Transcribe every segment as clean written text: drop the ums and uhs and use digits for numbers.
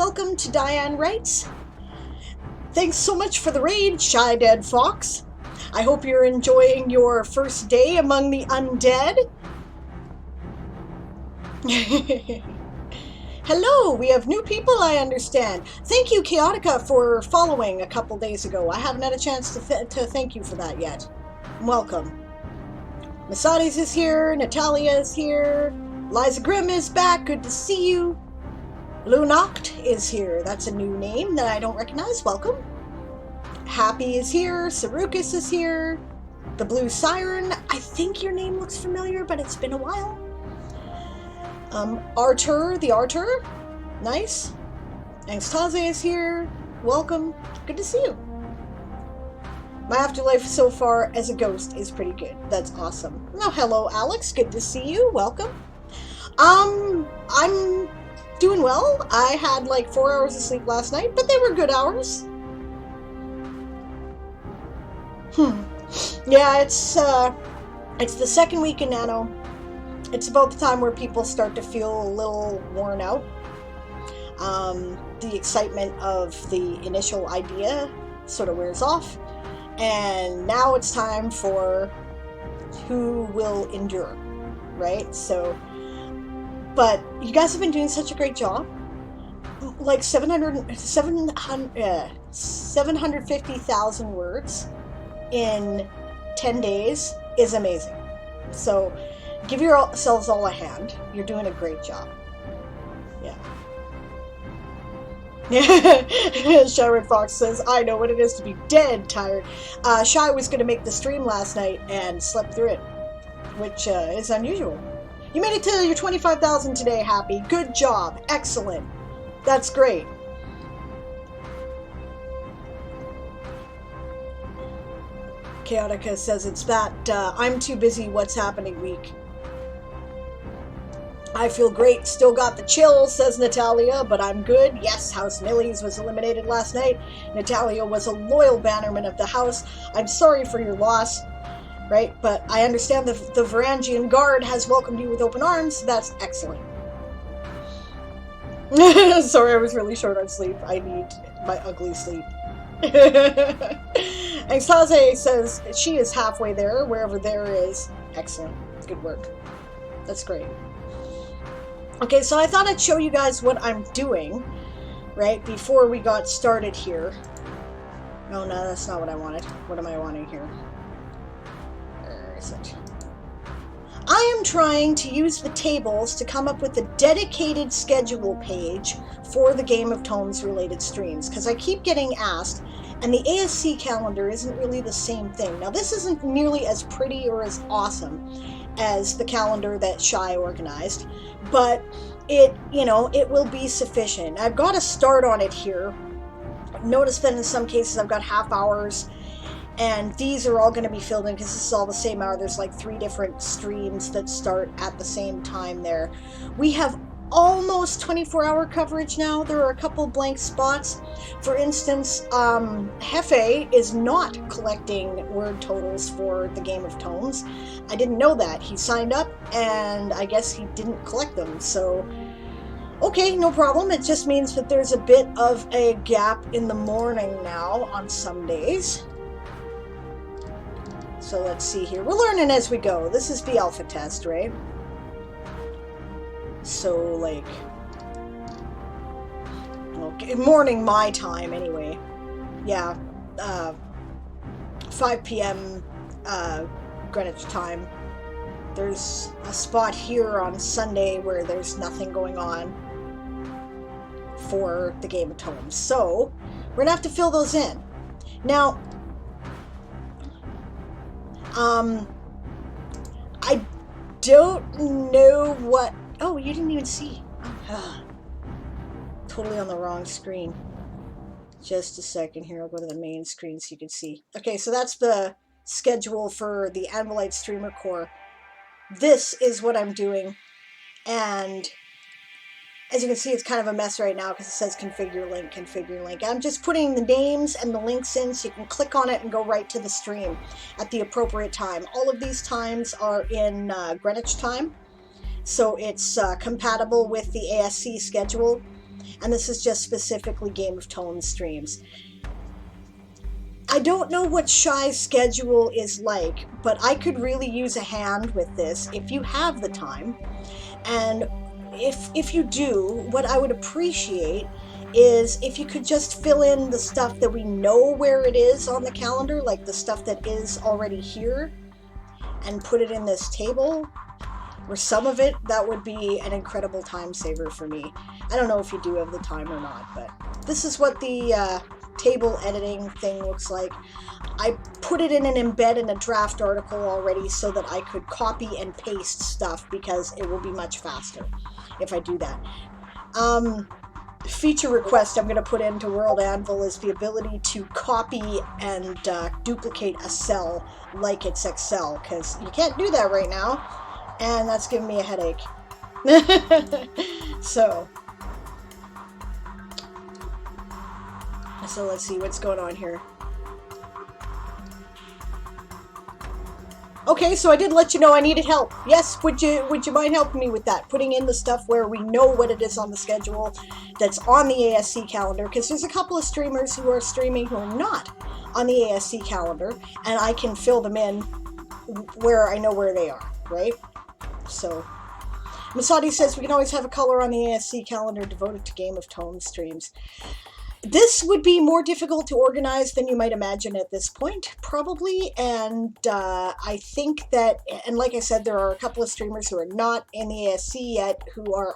welcome to Diane Writes. Thanks so much for the raid, Shy Dead Fox. I hope you're enjoying your first day among the undead. Hello, we have new people, I understand. Thank you, Chaotica, for following a couple days ago. I haven't had a chance to thank you for that yet. Welcome. Masades is here, Natalia is here, Liza Grimm is back, good to see you. Lunacht is here, that's a new name that I don't recognize, welcome. Happy is here, Sarukas is here, the Blue Siren, I think your name looks familiar, but it's been a while. Artur, the Artur, nice. Angstaze is here, welcome, good to see you. My afterlife so far as a ghost is pretty good, that's awesome. Oh, hello Alex, good to see you, welcome. I'm doing well. I had like 4 hours of sleep last night, but they were good hours. Yeah, it's the second week in Nano. It's about the time where people start to feel a little worn out. The excitement of the initial idea sort of wears off, and now it's time for who will endure, right? So, but you guys have been doing such a great job. Like 750,000 words in 10 days is amazing. So give yourselves all a hand. You're doing a great job. Yeah. Shy Fox says, I know what it is to be dead tired. Shy was going to make the stream last night and slept through it, which is unusual. You made it to your 25,000 today, Happy. Good job. Excellent. That's great. Chaotica says it's that I'm too busy what's happening week. I feel great. Still got the chills, says Natalia, but I'm good. Yes, House Millies was eliminated last night. Natalia was a loyal bannerman of the house. I'm sorry for your loss. Right, but I understand the Varangian Guard has welcomed you with open arms, so that's excellent. Sorry, I was really short on sleep. I need my ugly sleep. Angstaze says she is halfway there, wherever there is. Excellent. Good work. That's great. Okay, so I thought I'd show you guys what I'm doing, right, before we got started here. Oh, no, that's not what I wanted. What am I wanting here? I am trying to use the tables to come up with a dedicated schedule page for the Game of Tomes related streams, because I keep getting asked, and the ASC calendar isn't really the same thing. Now, this isn't nearly as pretty or as awesome as the calendar that Shy organized, but it will be sufficient. I've got to start on it here. Notice that in some cases I've got half hours, and these are all going to be filled in because this is all the same hour. There's like 3 different streams that start at the same time there. We have almost 24-hour coverage now. There are a couple blank spots. For instance, Hefe is not collecting word totals for the Game of Tomes. I didn't know that. He signed up, and I guess he didn't collect them. So, okay, no problem. It just means that there's a bit of a gap in the morning now on some days. So let's see here. We're learning as we go. This is the alpha test, right? So, like, okay, morning my time anyway. Yeah, 5 p.m. Greenwich time. There's a spot here on Sunday where there's nothing going on for the Game of Tomes. So, we're going to have to fill those in. Now, I don't know what... Oh, you didn't even see. Totally on the wrong screen. Just a second here. I'll go to the main screen so you can see. Okay, so that's the schedule for the Anvilite Streamer Core. This is what I'm doing. And as you can see, it's kind of a mess right now because it says configure link, configure link. I'm just putting the names and the links in so you can click on it and go right to the stream at the appropriate time. All of these times are in Greenwich time, so it's compatible with the ASC schedule. and this is just specifically Game of Tones streams. I don't know what Shy's schedule is like, but I could really use a hand with this if you have the time. And if you do, what I would appreciate is if you could just fill in the stuff that we know where it is on the calendar, like the stuff that is already here, and put it in this table, or some of it. That would be an incredible time saver for me. I don't know if you do have the time or not, but this is what the table editing thing looks like. I put it in an embed in a draft article already so that I could copy and paste stuff, because it will be much faster if I do that. Feature request I'm going to put into World Anvil is the ability to copy and duplicate a cell like it's Excel, because you can't do that right now, and that's giving me a headache. So let's see what's going on here. Okay, so I did let you know I needed help. Yes, would you mind helping me with that? Putting in the stuff where we know what it is on the schedule that's on the ASC calendar, because there's a couple of streamers who are streaming who are not on the ASC calendar, and I can fill them in where I know where they are, right? So, Masadi says we can always have a color on the ASC calendar devoted to Game of Tones streams. This would be more difficult to organize than you might imagine at this point, probably, and I think that, and like I said, there are a couple of streamers who are not in the ASC yet who are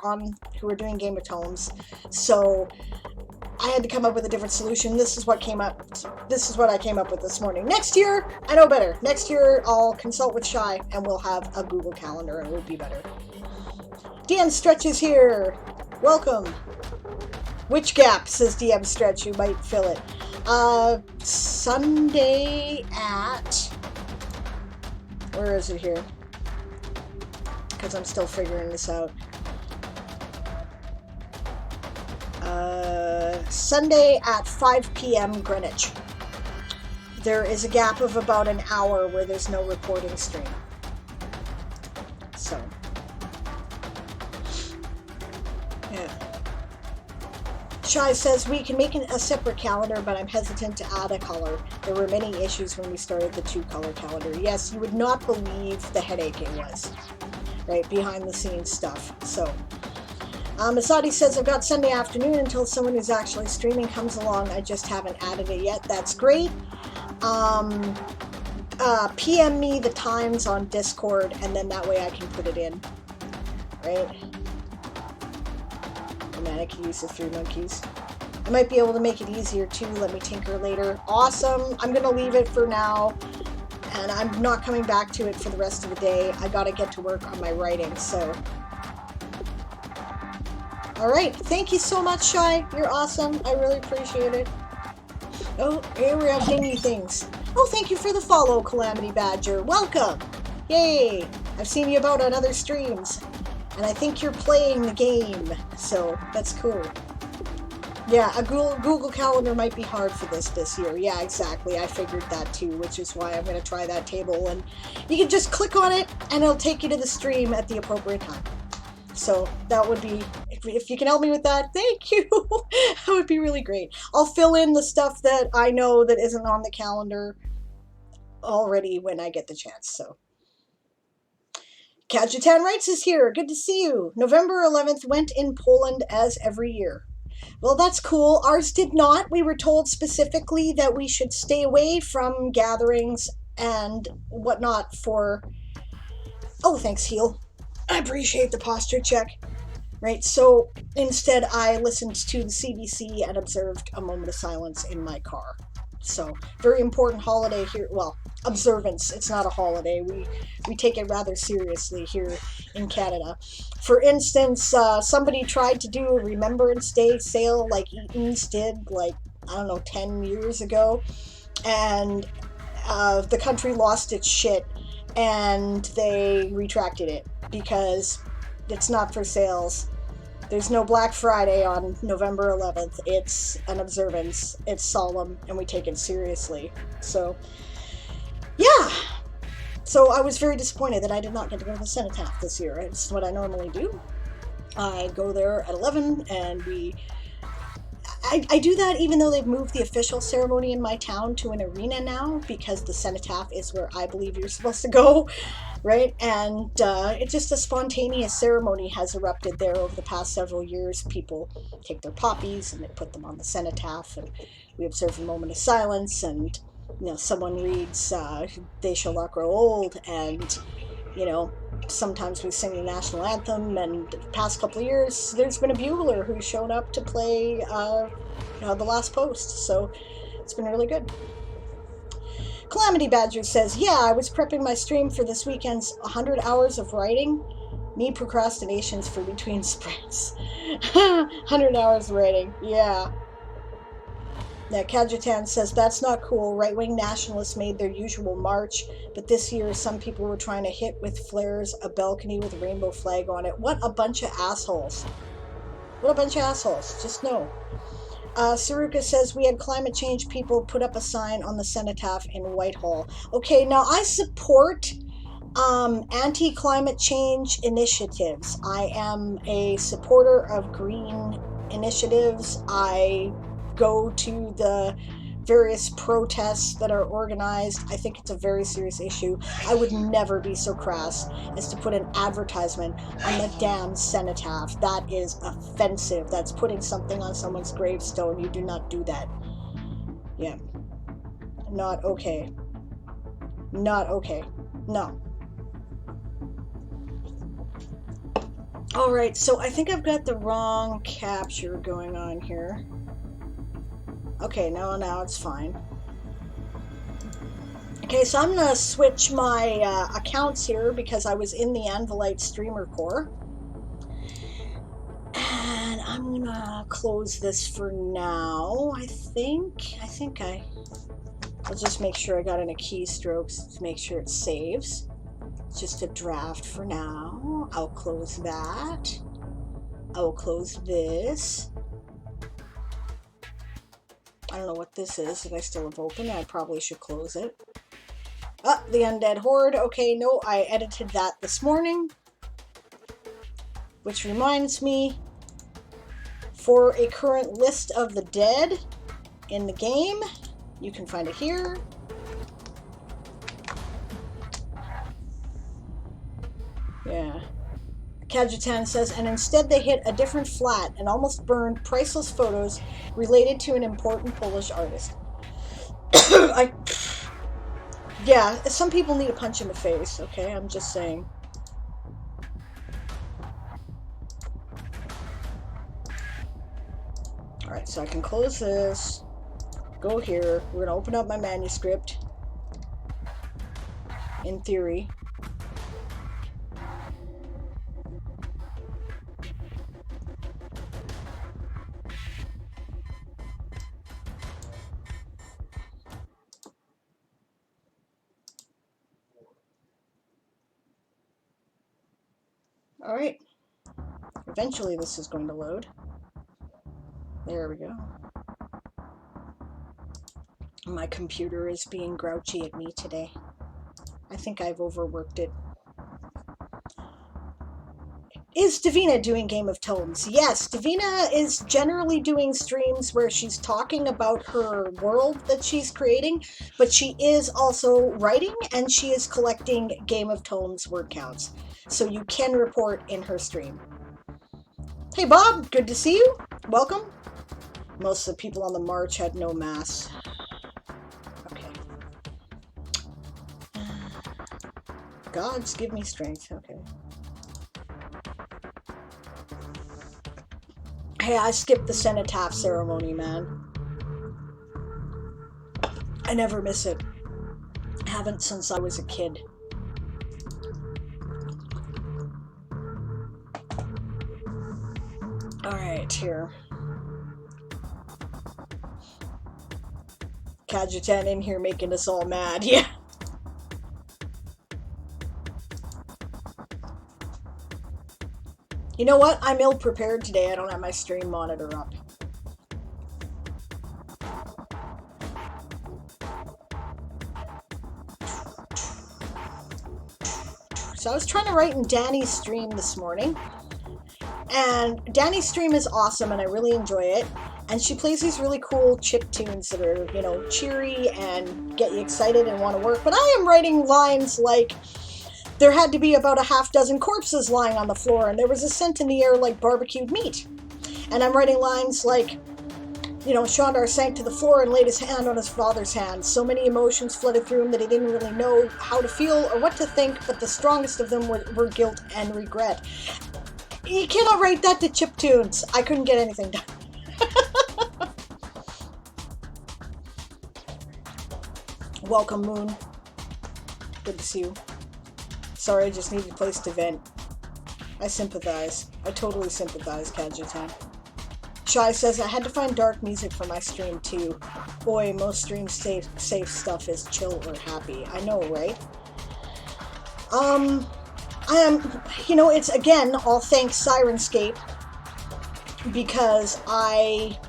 doing Game of Tones, so I had to come up with a different solution. This is what I came up with this morning. Next year, I know better. Next year, I'll consult with Shy, and we'll have a Google Calendar, and it will be better. DM Stretch is here. Welcome. Which gap, says DM Stretch, you might fill it. Sunday at... Where is it here? Because I'm still figuring this out. Sunday at 5 p.m. Greenwich. There is a gap of about an hour where there's no reporting stream. So... yeah. Shai says, we can make a separate calendar, but I'm hesitant to add a color. There were many issues when we started the two-color calendar. Yes, you would not believe the headache it was, right, behind the scenes stuff. So, Masadi says, I've got Sunday afternoon until someone who's actually streaming comes along. I just haven't added it yet. That's great. PM me the times on Discord, and then that way I can put it in, right? Manic use of 3 monkeys. I might be able to make it easier too. Let me tinker later. Awesome. I'm going to leave it for now, and I'm not coming back to it for the rest of the day. I got to get to work on my writing, so. Alright, thank you so much, Shy. You're awesome. I really appreciate it. Oh, here we have dingy things. Oh, thank you for the follow, Calamity Badger. Welcome. Yay. I've seen you about on other streams. And I think you're playing the game, so that's cool. Yeah, a Google Calendar might be hard for this year. Yeah, exactly. I figured that too, which is why I'm going to try that table. And you can just click on it, and it'll take you to the stream at the appropriate time. So that would be, if you can help me with that, thank you. That would be really great. I'll fill in the stuff that I know that isn't on the calendar already when I get the chance, so. Diane Writes is here. Good to see you. November 11th went in Poland as every year. Well, that's cool. Ours did not. We were told specifically that we should stay away from gatherings and whatnot for... Oh, thanks, Heel. I appreciate the posture check. Right, so instead I listened to the CBC and observed a moment of silence in my car. So, very important holiday here. Well, observance. It's not a holiday. We take it rather seriously here in Canada. For instance, somebody tried to do a Remembrance Day sale like Eaton's did, like, I don't know, 10 years ago. And the country lost its shit, and they retracted it because it's not for sales. There's no Black Friday on November 11th. It's an observance. It's solemn, and we take it seriously. So, yeah. So I was very disappointed that I did not get to go to the Cenotaph this year. It's what I normally do. I go there at 11, and we I do that even though they've moved the official ceremony in my town to an arena now, because the cenotaph is where I believe you're supposed to go, right? And it's just a spontaneous ceremony has erupted there over the past several years. People take their poppies and they put them on the cenotaph, and we observe a moment of silence, and someone reads "They Shall Not Grow Old," and sometimes we sing the national anthem, and the past couple of years there's been a bugler who's shown up to play the last post, so it's been really good. Calamity Badger says, yeah, I was prepping my stream for this weekend's 100 hours of writing. Need procrastinations for between sprints. 100 hours of writing, yeah. Kajitan says, that's not cool. Right-wing nationalists made their usual march, but this year some people were trying to hit with flares a balcony with a rainbow flag on it. What a bunch of assholes. What a bunch of assholes. Just know. Saruka says, we had climate change people put up a sign on the cenotaph in Whitehall. Okay, now I support anti-climate change initiatives. I am a supporter of green initiatives. I go to the various protests that are organized. I think it's a very serious issue. I would never be so crass as to put an advertisement on the damn cenotaph. That is offensive. That's putting something on someone's gravestone. You do not do that. Yeah. Not okay. Not okay. No. Alright, so I think I've got the wrong capture going on here. Okay, now it's fine. Okay, so I'm gonna switch my accounts here because I was in the Anvilite Streamer Core. And I'm gonna close this for now, I think. I'll just make sure I got in a keystrokes to make sure it saves. It's just a draft for now. I'll close that. I will close this. I don't know what this is that I still have open. I probably should close it. Oh, the Undead Horde. Okay, no, I edited that this morning. Which reminds me, for a current list of the dead in the game, you can find it here. Yeah. Kajitan says, and instead they hit a different flat and almost burned priceless photos related to an important Polish artist. Yeah, some people need a punch in the face, okay? I'm just saying. Alright, so I can close this, go here, we're gonna open up my manuscript, in theory. Alright, eventually this is going to load. There we go. My computer is being grouchy at me today. I think I've overworked it. Is Davina doing Game of Tomes? Yes, Davina is generally doing streams where she's talking about her world that she's creating, but she is also writing and she is collecting Game of Tomes word counts. So you can report in her stream. Hey Bob, good to see you. Welcome. Most of the people on the march had no masks. Okay. Gods give me strength. Okay. Hey, I skipped the cenotaph ceremony, man. I never miss it. Haven't since I was a kid. Alright, here. Kajitan in here making us all mad, yeah. You know what? I'm ill-prepared today. I don't have my stream monitor up. So I was trying to write in Danny's stream this morning. And Danny's stream is awesome and I really enjoy it. And she plays these really cool chip tunes that are, you know, cheery and get you excited and want to work. But I am writing lines like, there had to be about a half dozen corpses lying on the floor, and there was a scent in the air like barbecued meat. And I'm writing lines like, you know, Shandar sank to the floor and laid his hand on his father's hand. So many emotions flooded through him that he didn't really know how to feel or what to think, but the strongest of them were guilt and regret. You cannot write that to chiptunes. I couldn't get anything done. Welcome, Moon. Good to see you. Sorry, I just needed a place to vent. I sympathize. I totally sympathize, Kajitan. Shai says, I had to find dark music for my stream too. Boy, most stream safe stuff is chill or happy. I know, right? You know, it's again, all thanks Sirenscape, because I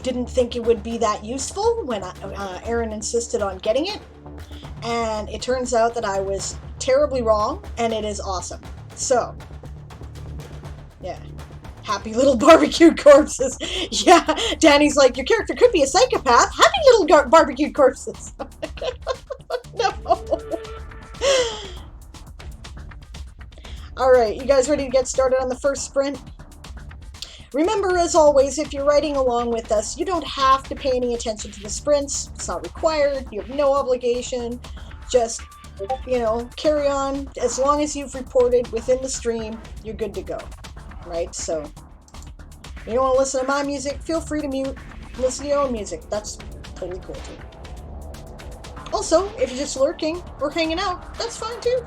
didn't think it would be that useful when Aaron insisted on getting it, and it turns out that I was terribly wrong, and it is awesome. So, yeah. Happy little barbecued corpses. Yeah, Danny's like, your character could be a psychopath. Happy little barbecued corpses. No. Alright, you guys ready to get started on the first sprint? Remember, as always, if you're writing along with us, you don't have to pay any attention to the sprints. It's not required. You have no obligation. Just, you know, carry on. As long as you've reported within the stream, you're good to go. Right? So, you don't want to listen to my music, feel free to mute. Listen to your own music. That's totally cool too. Also, if you're just lurking or hanging out, that's fine too.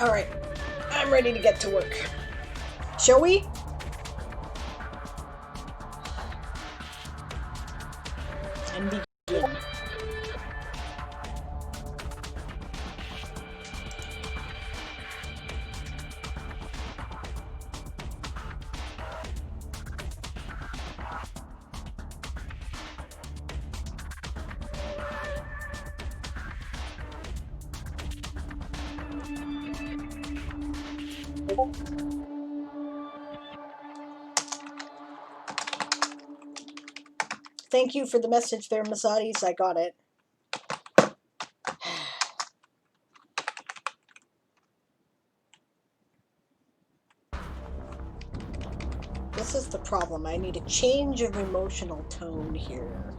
Alright, I'm ready to get to work. Shall we? And begin. Thank you for the message there, Masadis. I got it. This is the problem. I need a change of emotional tone here.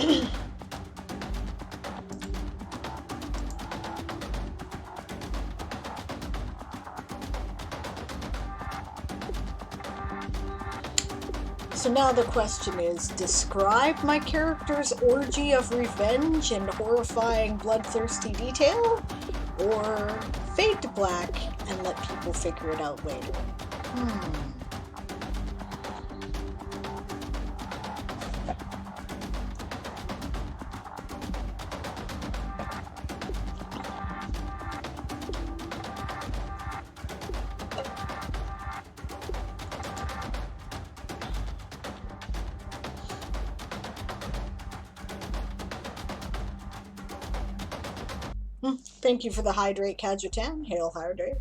So now the question is, describe my character's orgy of revenge and horrifying bloodthirsty detail? Or fade to black and let people figure it out later? Thank you for the hydrate, Kajutan. Hail, hydrate.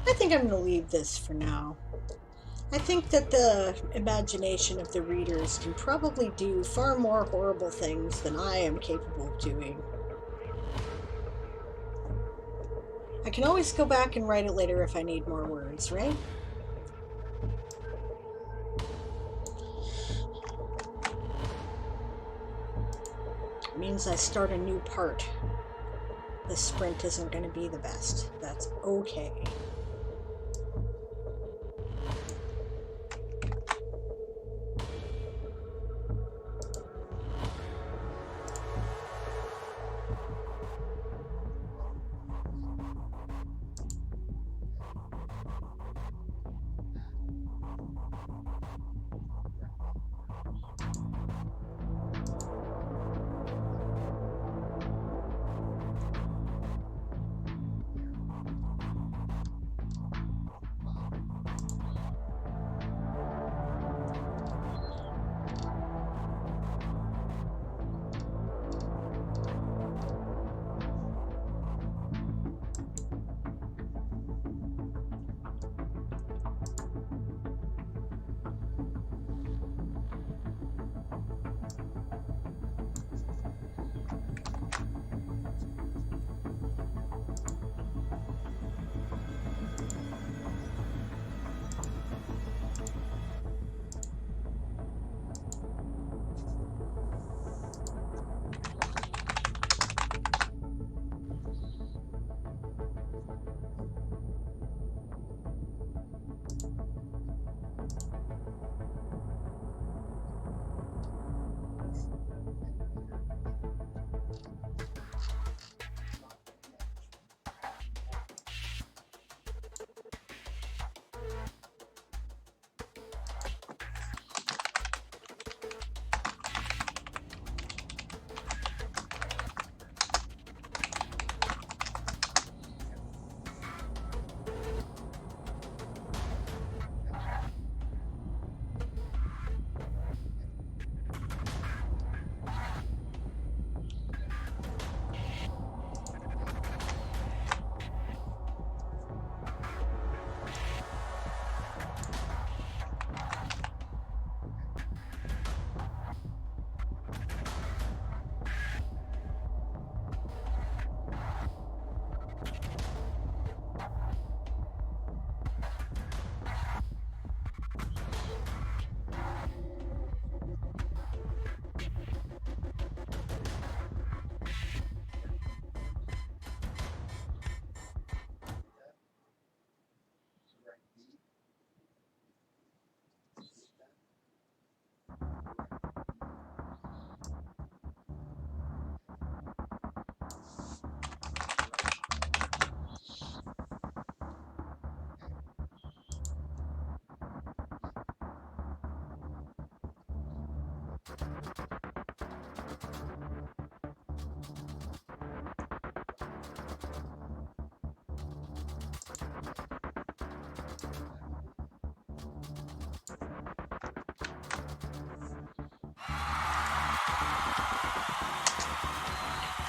I think I'm going to leave this for now. I think that the imagination of the readers can probably do far more horrible things than I am capable of doing. I can always go back and write it later if I need more words, right? It means I start a new part. The sprint isn't going to be the best. That's okay.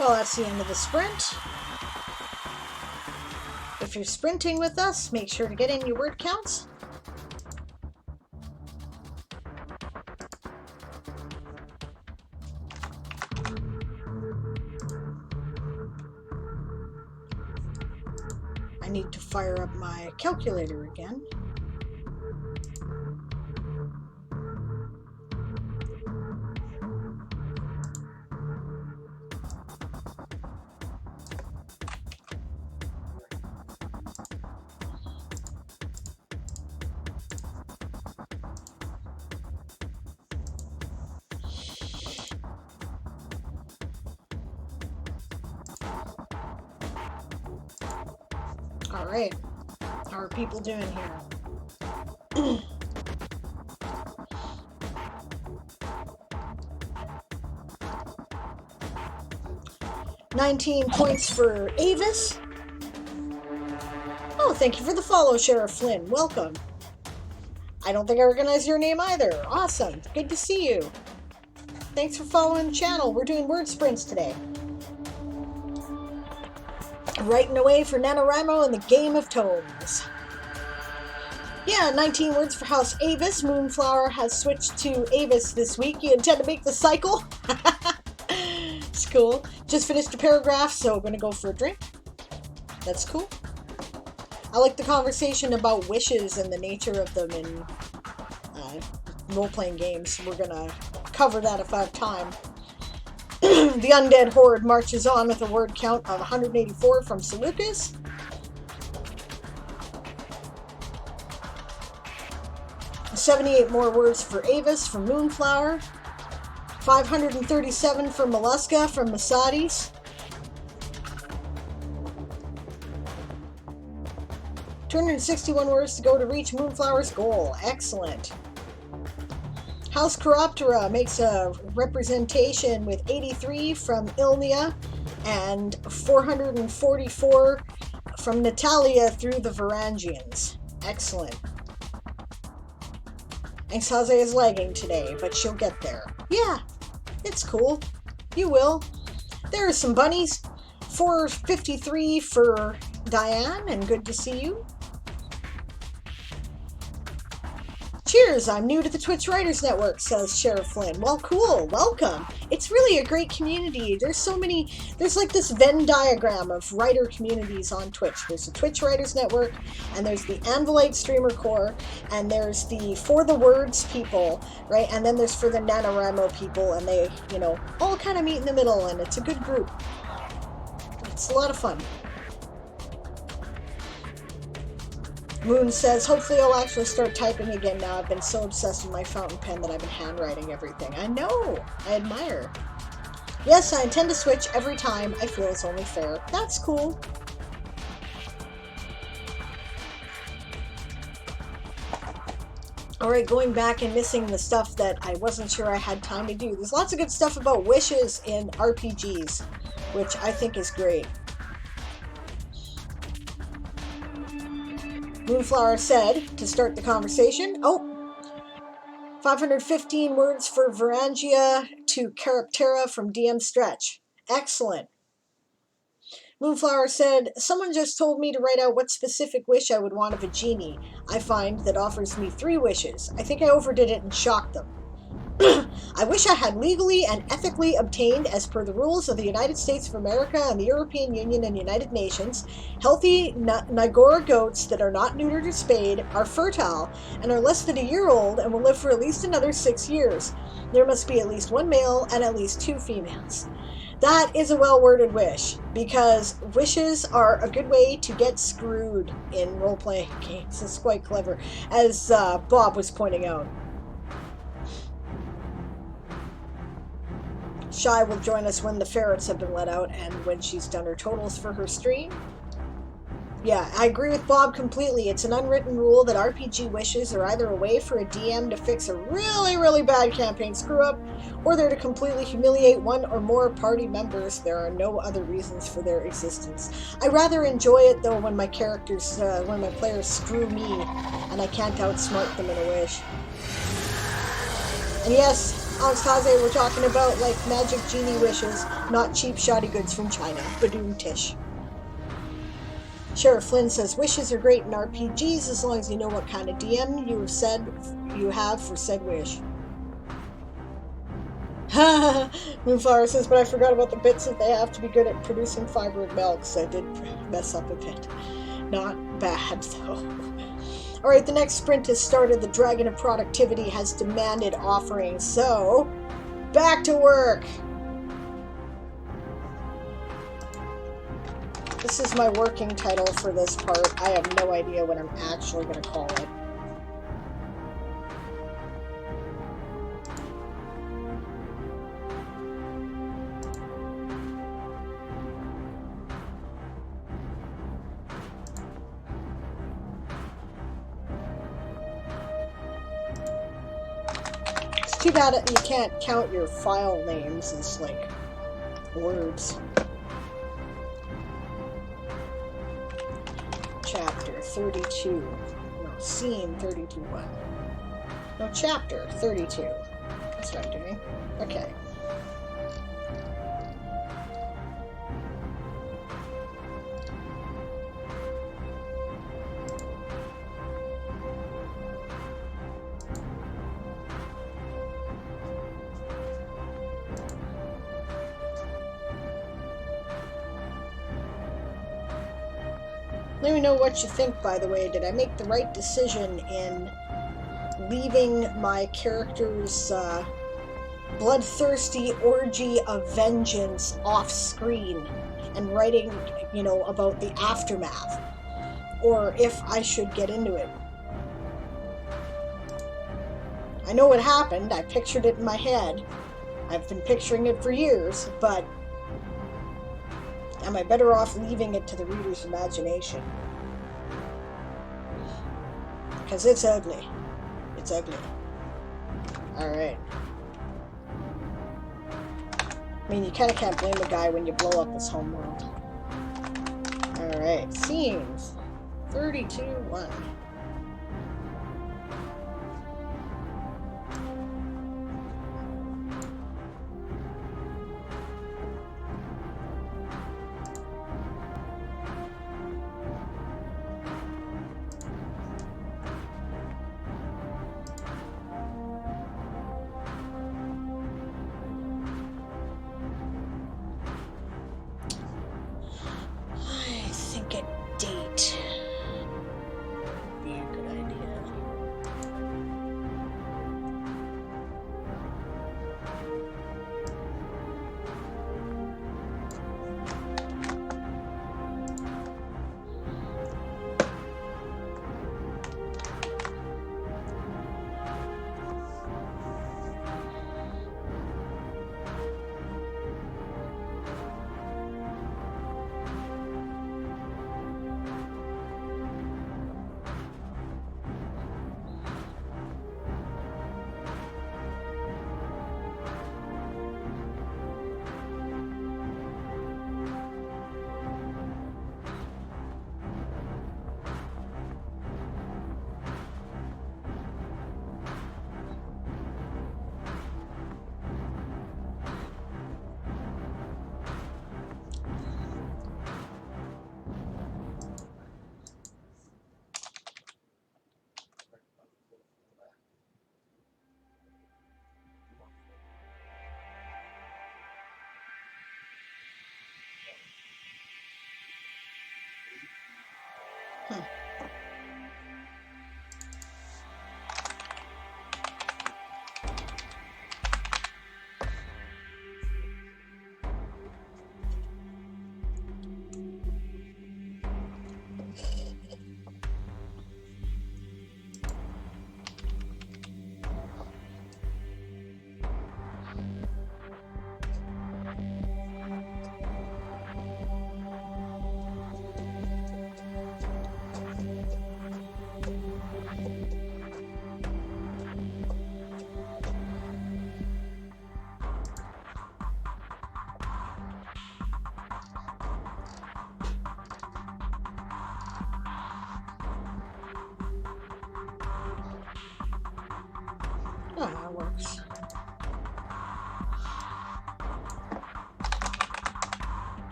Well, that's the end of the sprint. If you're sprinting with us, make sure to get in your word counts. I need to fire up my calculator again. All right, how are people doing here? 19 points for Avis. Oh, thank you for the follow, Sheriff Flynn. Welcome. I don't think I recognize your name either. Awesome. Good to see you. Thanks for following the channel. We're doing word sprints today. Writing away for NaNoWriMo in the Game of Tomes. Yeah, 19 words for House Avis. Moonflower has switched to Avis this week. You intend to make the cycle? It's cool. Just finished a paragraph, so I'm going to go for a drink. That's cool. I like the conversation about wishes and the nature of them in role-playing games. We're going to cover that if I have time. The undead horde marches on with a word count of 184 from Seleucus. $78 more words for Avis from Moonflower. 537 for Mollusca from Masades. 261 words to go to reach Moonflower's goal. Excellent. House Chiroptera makes a representation with 83 from Ilnia and 444 from Natalia through the Varangians. Excellent. Exhaze is lagging today, but she'll get there. Yeah, it's cool. You will. There are some bunnies. 453 for Diane, and good to see you. Cheers, I'm new to the Twitch Writers Network, says Sheriff Flynn. Well, cool, welcome. It's really a great community. There's like this Venn diagram of writer communities on Twitch. There's the Twitch Writers Network, and there's the Anvilite Streamer Core, and there's the For the Words people, right? And then there's For the NaNoWriMo people, and they, all kind of meet in the middle, and it's a good group. It's a lot of fun. Moon says, hopefully I'll actually start typing again now. I've been so obsessed with my fountain pen that I've been handwriting everything. I know! I admire. Yes, I intend to switch every time I feel it's only fair. That's cool. Alright, going back and missing the stuff that I wasn't sure I had time to do. There's lots of good stuff about wishes in RPGs, which I think is great. Moonflower said, to start the conversation, 515 words for Varangia to Chiroptera from DM Stretch. Excellent. Moonflower said, someone just told me to write out what specific wish I would want of a genie I find that offers me 3 wishes. I think I overdid it and shocked them. I wish I had legally and ethically obtained, as per the rules of the United States of America and the European Union and United Nations, healthy Nagora goats that are not neutered or spayed, are fertile, and are less than a year old and will live for at least another 6 years. There must be at least 1 male and at least 2 females. That is a well-worded wish, because wishes are a good way to get screwed in role-playing games. It's quite clever, as Bob was pointing out. Shy will join us when the ferrets have been let out and when she's done her totals for her stream. Yeah, I agree with Bob completely. It's an unwritten rule that RPG wishes are either a way for a DM to fix a really, really bad campaign screw-up, or they're to completely humiliate one or more party members. There are no other reasons for their existence. I rather enjoy it, though, when my players screw me, and I can't outsmart them in a wish. And yes, Anastasia, we're talking about like magic genie wishes, not cheap shoddy goods from China. Badoom tish. Sheriff Flynn says wishes are great in RPGs as long as you know what kind of DM you have said you have for said wish. Moonflower says, but I forgot about the bits that they have to be good at producing fiber and milk, so I did mess up a bit. Not bad, though. Alright, the next sprint has started. The Dragon of Productivity has demanded offerings, so back to work! This is my working title for this part. I have no idea what I'm actually going to call it. Too bad you can't count your file names as, like, words. Chapter 32. No, scene 32-1. No, chapter 32. That's what I'm doing. Okay. Let me know what you think, by the way. Did I make the right decision in leaving my character's bloodthirsty orgy of vengeance off screen and writing, you know, about the aftermath? Or if I should get into it? I know what happened. I pictured it in my head. I've been picturing it for years, but am I better off leaving it to the reader's imagination? Because it's ugly. It's ugly. Alright. I mean, you kind of can't blame the guy when you blow up his homeworld. Alright, scenes 32-1.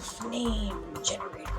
Self-name generator.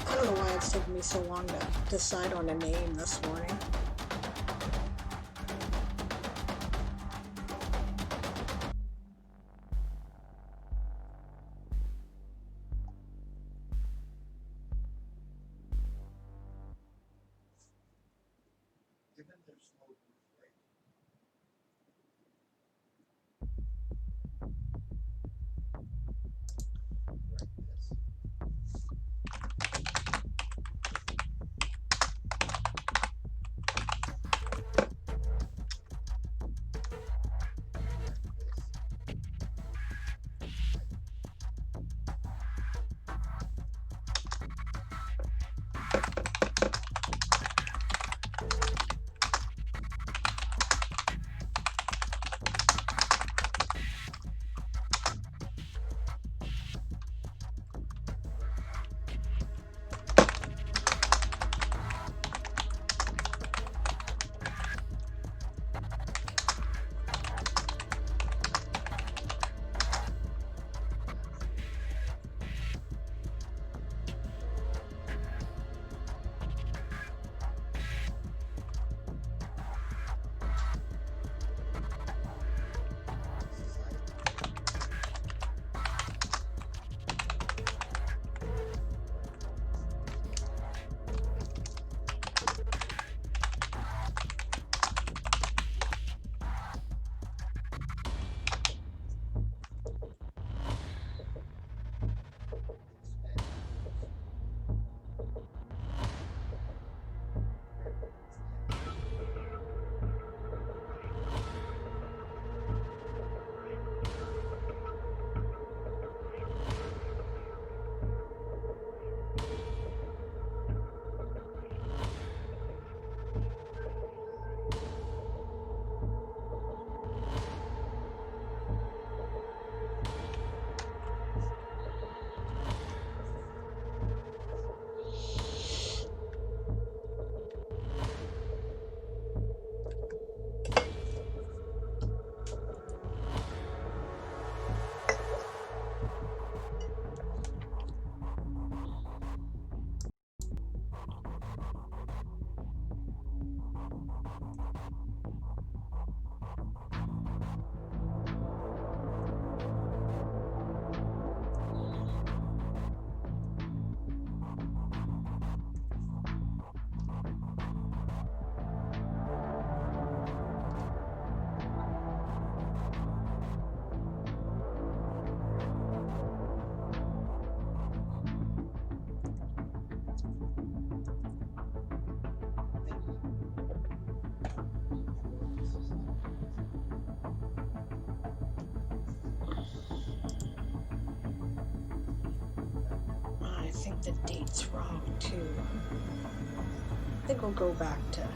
I don't know why it's taking me so long to decide on a name this morning. The date's wrong too. I think we'll go back to...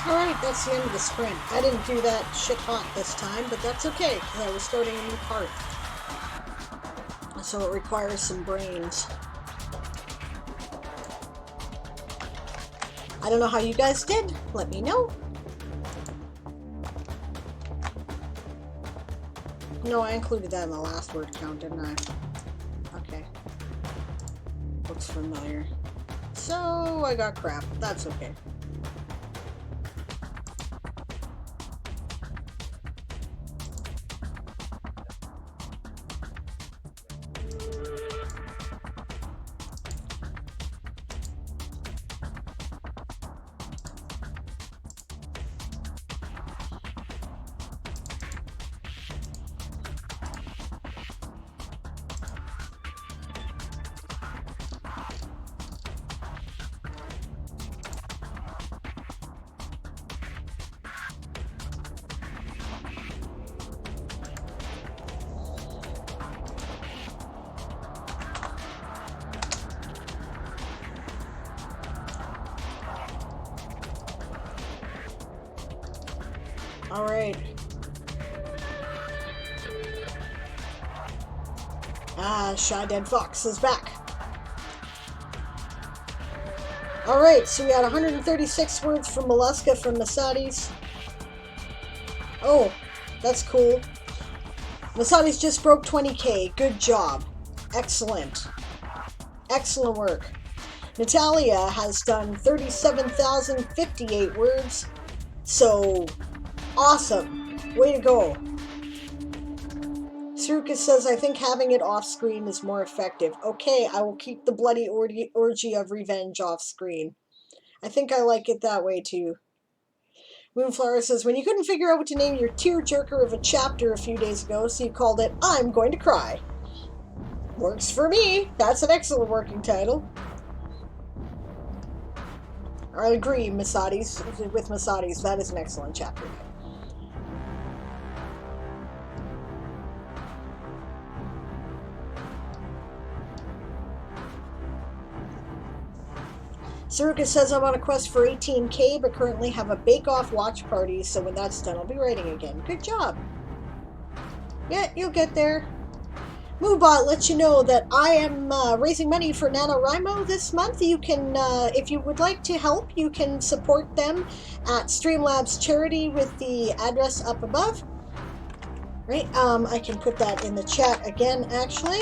Alright, that's the end of the sprint. I didn't do that shit hot this time, but that's okay, because I was starting a new part. So it requires some brains. I don't know how you guys did. Let me know. No, I included that in the last word count, didn't I? Okay. Looks familiar. So I got crap. That's okay. All right. Shy Dead Fox is back. All right, so we had 136 words from Mollusca from Masadi's. Oh, that's cool. Masadi's just broke 20K. Good job. Excellent. Excellent work. Natalia has done 37,058 words. So, awesome. Way to go. Saruka says, I think having it off screen is more effective. Okay, I will keep the bloody orgy of revenge off screen. I think I like it that way too. Moonflower says, when you couldn't figure out what to name your tearjerker of a chapter a few days ago, so you called it I'm Going to Cry. Works for me. That's an excellent working title. I agree, with Masadi's. That is an excellent chapter. Saruka says, I'm on a quest for 18K, but currently have a bake-off watch party, so when that's done, I'll be writing again. Good job. Yeah, you'll get there. Moobot lets you know that I am raising money for NaNoWriMo this month. You can, if you would like to help, you can support them at Streamlabs Charity with the address up above. Right, I can put that in the chat again, actually.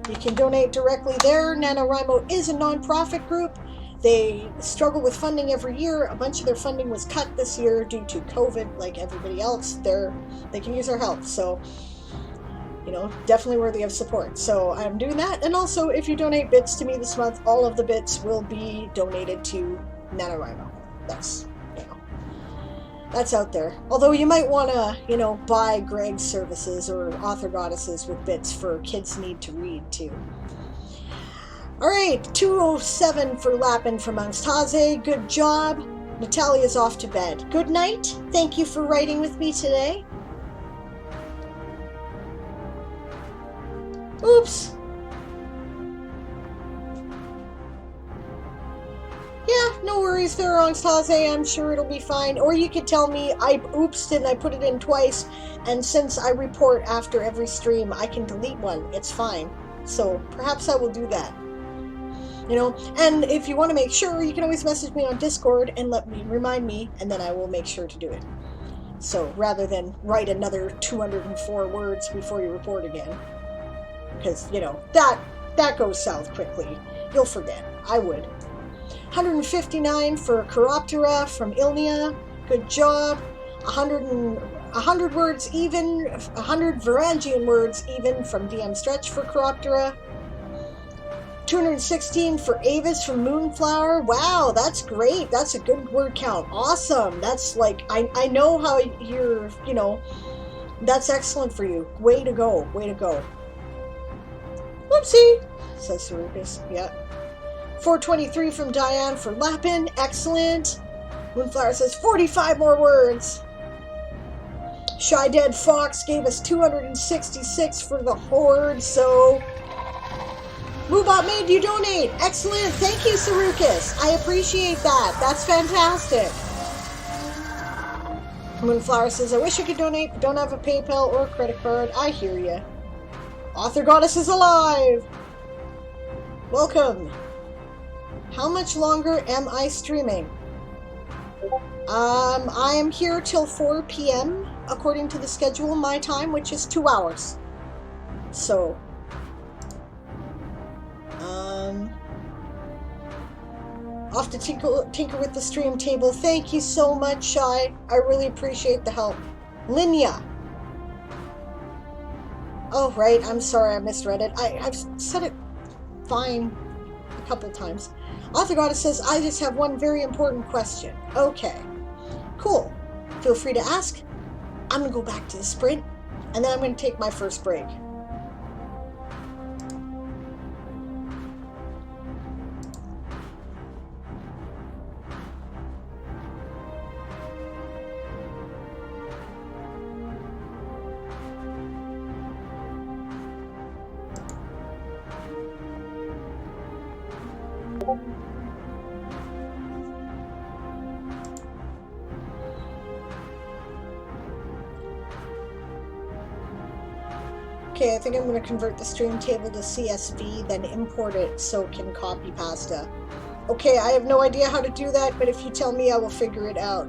You can donate directly there. NaNoWriMo is a non-profit group. They struggle with funding every year. A bunch of their funding was cut this year due to COVID, like everybody else. They can use our help, so, you know, definitely worthy of support. So I'm doing that, and also if you donate bits to me this month, all of the bits will be donated to NaNoWriMo. That's, you know, that's out there. Although you might want to, you know, buy Greg's services or Author Goddesses with bits for Kids Need to Read too. Alright, 207 for Lappin from Angsthaze. Good job. Natalia's off to bed. Good night. Thank you for writing with me today. Oops. Yeah, no worries there, Angsthaze. I'm sure it'll be fine. Or you could tell me I oopsed and I put it in twice, and since I report after every stream, I can delete one. It's fine. So perhaps I will do that. You know, and if you want to make sure, you can always message me on Discord and remind me, and then I will make sure to do it. So rather than write another 204 words before you report again, because, you know, that goes south quickly. You'll forget. I would. 159 for Chiroptera from Ilnia. Good job. 100 words even. 100 Varangian words even from DM Stretch for Chiroptera. 216 for Avis from Moonflower. Wow, that's great. That's a good word count. Awesome. That's like, I know how you're, you know, that's excellent for you. Way to go. Way to go. Whoopsie, says Sarukas. Yeah. 423 from Diane for Lappin. Excellent. Moonflower says 45 more words. Shy Dead Fox gave us 266 for the Horde, so Moobot made you donate. Excellent. Thank you, Sarukas. I appreciate that. That's fantastic. Moonflower says, I wish I could donate, but don't have a PayPal or credit card. I hear ya. Author Goddess is alive. Welcome. How much longer am I streaming? I am here till 4 p.m. according to the schedule, my time, which is 2 hours. So, off to tinker with the stream table. Thank you so much, Shy. I really appreciate the help. Linya. Oh, right. I'm sorry I misread it. I've said it fine a couple times. Author Goddess says, I just have one very important question. Okay. Cool. Feel free to ask. I'm going to go back to the sprint, and then I'm going to take my first break. Okay, I think I'm going to convert the stream table to CSV, then import it so it can copy pasta. Okay, I have no idea how to do that, but if you tell me, I will figure it out.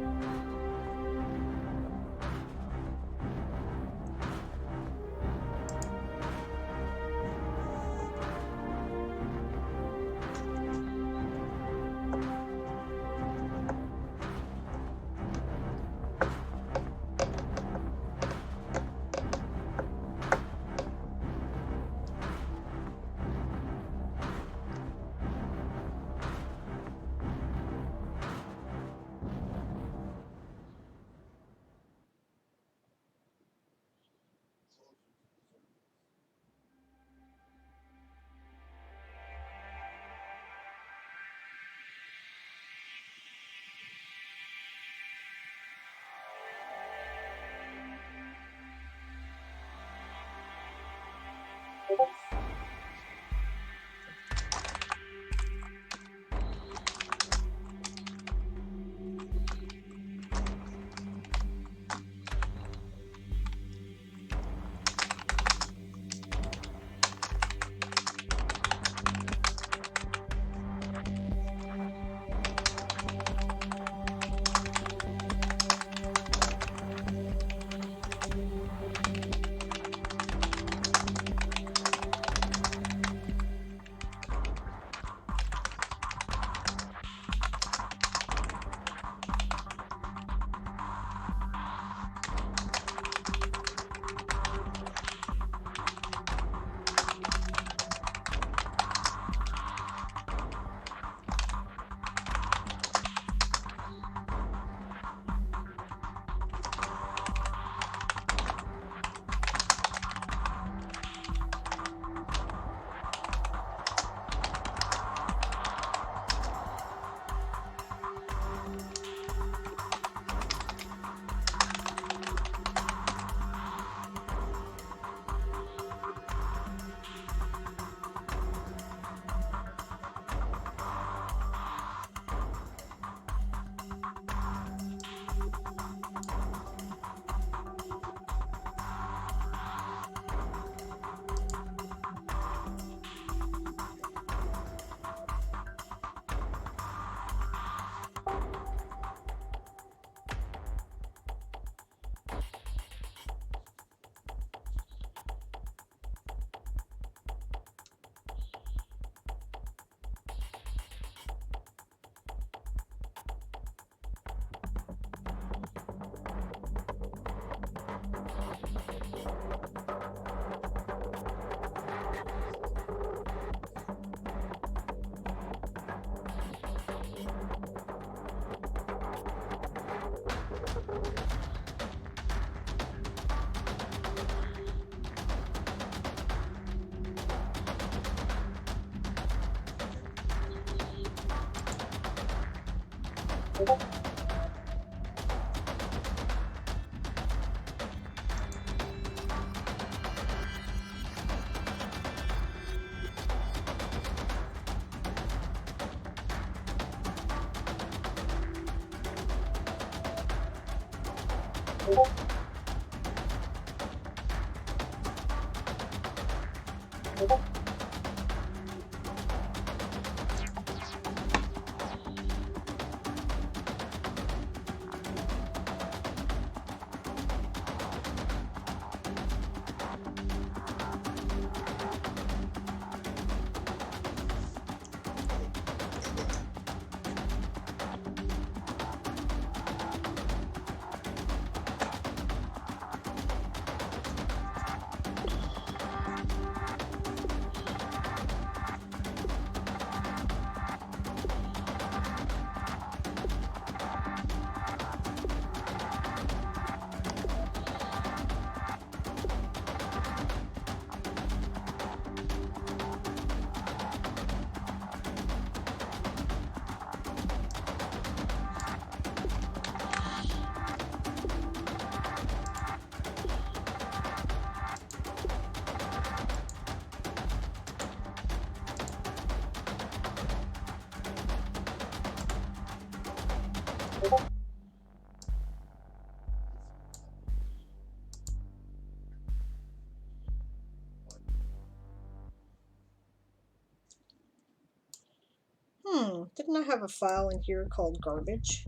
Didn't I have a file in here called garbage?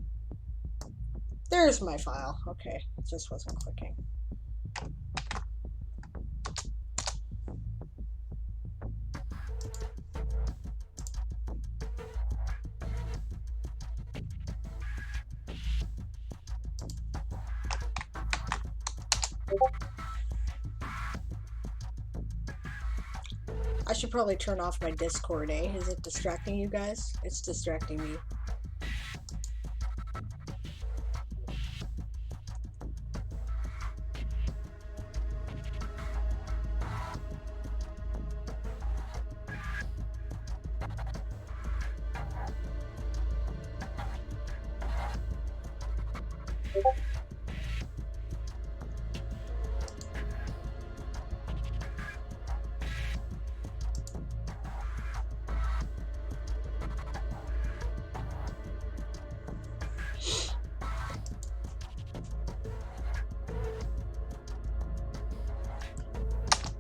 There's my file. Okay, it just wasn't clicking. I should probably turn off my Discord, eh? Is it distracting you guys? It's distracting me.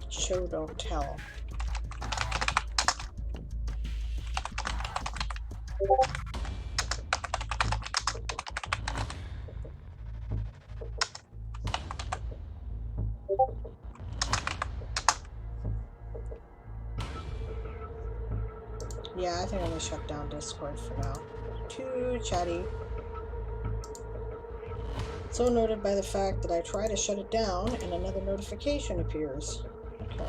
Show, don't tell. Yeah, I think I'm gonna shut down Discord for now. Too chatty. So noted by the fact that I try to shut it down and another notification appears. Okay.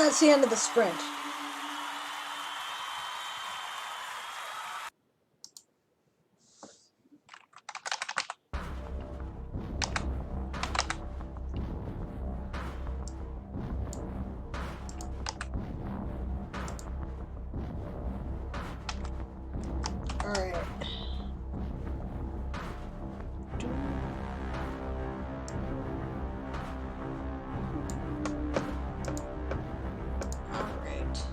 that's the end of the sprint. Alright. Alright.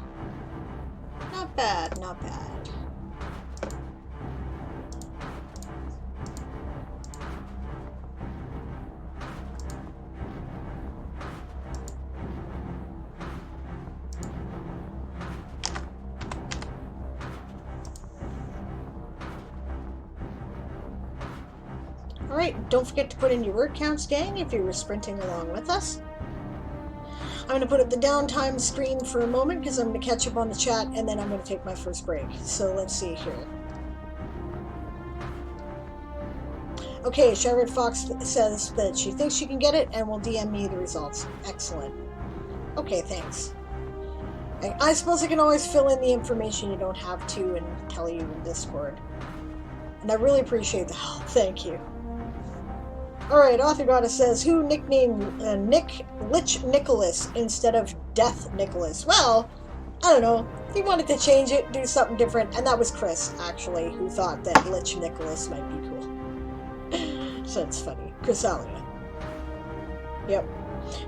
Not bad, not bad. Alright, don't forget to put in your word counts, gang, if you were sprinting along with us. I'm going to put up the downtime screen for a moment because I'm going to catch up on the chat and then I'm going to take my first break. So let's see here. Okay, Charlotte Fox says that she thinks she can get it and will DM me the results. Excellent. Okay, thanks. I suppose I can always fill in the information you don't have to and tell you in Discord. And I really appreciate the help. Thank you. Alright, Author Goddess says, who nicknamed Lich Nicholas instead of Death Nicholas? Well, I don't know. He wanted to change it, do something different, and that was Chris, actually, who thought that Lich Nicholas might be cool. So it's funny. Chrysalia. Yep.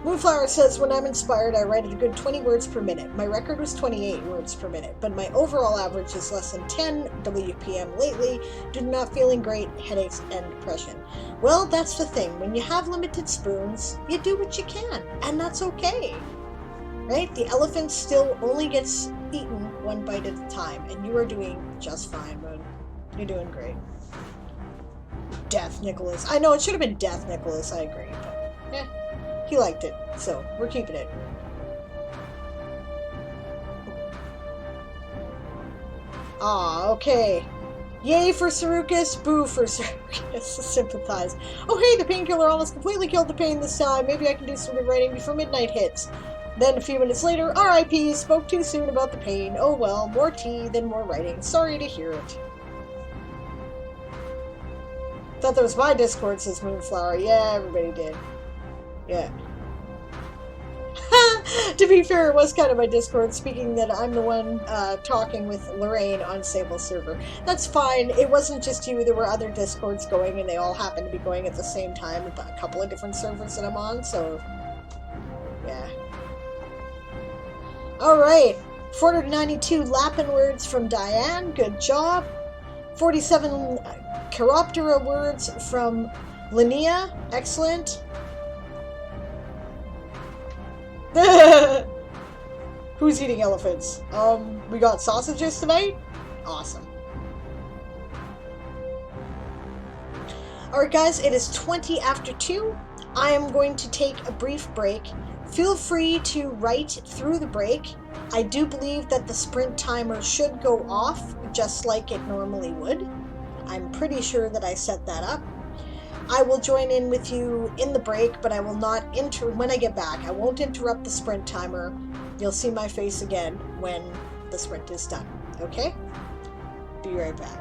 Moonflower says, when I'm inspired, I write a good 20 words per minute. My record was 28 words per minute, but my overall average is less than 10 WPM lately due to not feeling great, headaches, and depression. Well, that's the thing. When you have limited spoons, you do what you can, and that's okay. Right? The elephant still only gets eaten one bite at a time, and you are doing just fine, Moon. You're doing great. Death Nicholas. I know, it should have been Death Nicholas, I agree, but eh. He liked it, so we're keeping it. Ah, okay. Yay for Sarukas, boo for Sarukas. Sympathize. Oh hey, the painkiller almost completely killed the pain this time. Maybe I can do some good writing before midnight hits. Then a few minutes later, RIP, spoke too soon about the pain. Oh well, more tea than more writing. Sorry to hear it. Thought that was my Discord, says Moonflower. Yeah, everybody did. Yeah. To be fair, it was kind of my Discord, speaking that I'm the one talking with Lorraine on Sable server. That's fine. It wasn't just you. There were other Discords going, and they all happened to be going at the same time with a couple of different servers that I'm on, so yeah. Alright. 492 Lapin words from Diane. Good job. 47 Chiroptera words from Linnea. Excellent. Who's eating elephants? We got sausages tonight? Awesome. Alright guys, it is 20 after 2. I am going to take a brief break. Feel free to write through the break. I do believe that the sprint timer should go off, just like it normally would. I'm pretty sure that I set that up. I will join in with you in the break, but I will not when I get back. I won't interrupt the sprint timer. You'll see my face again when the sprint is done. Okay? Be right back.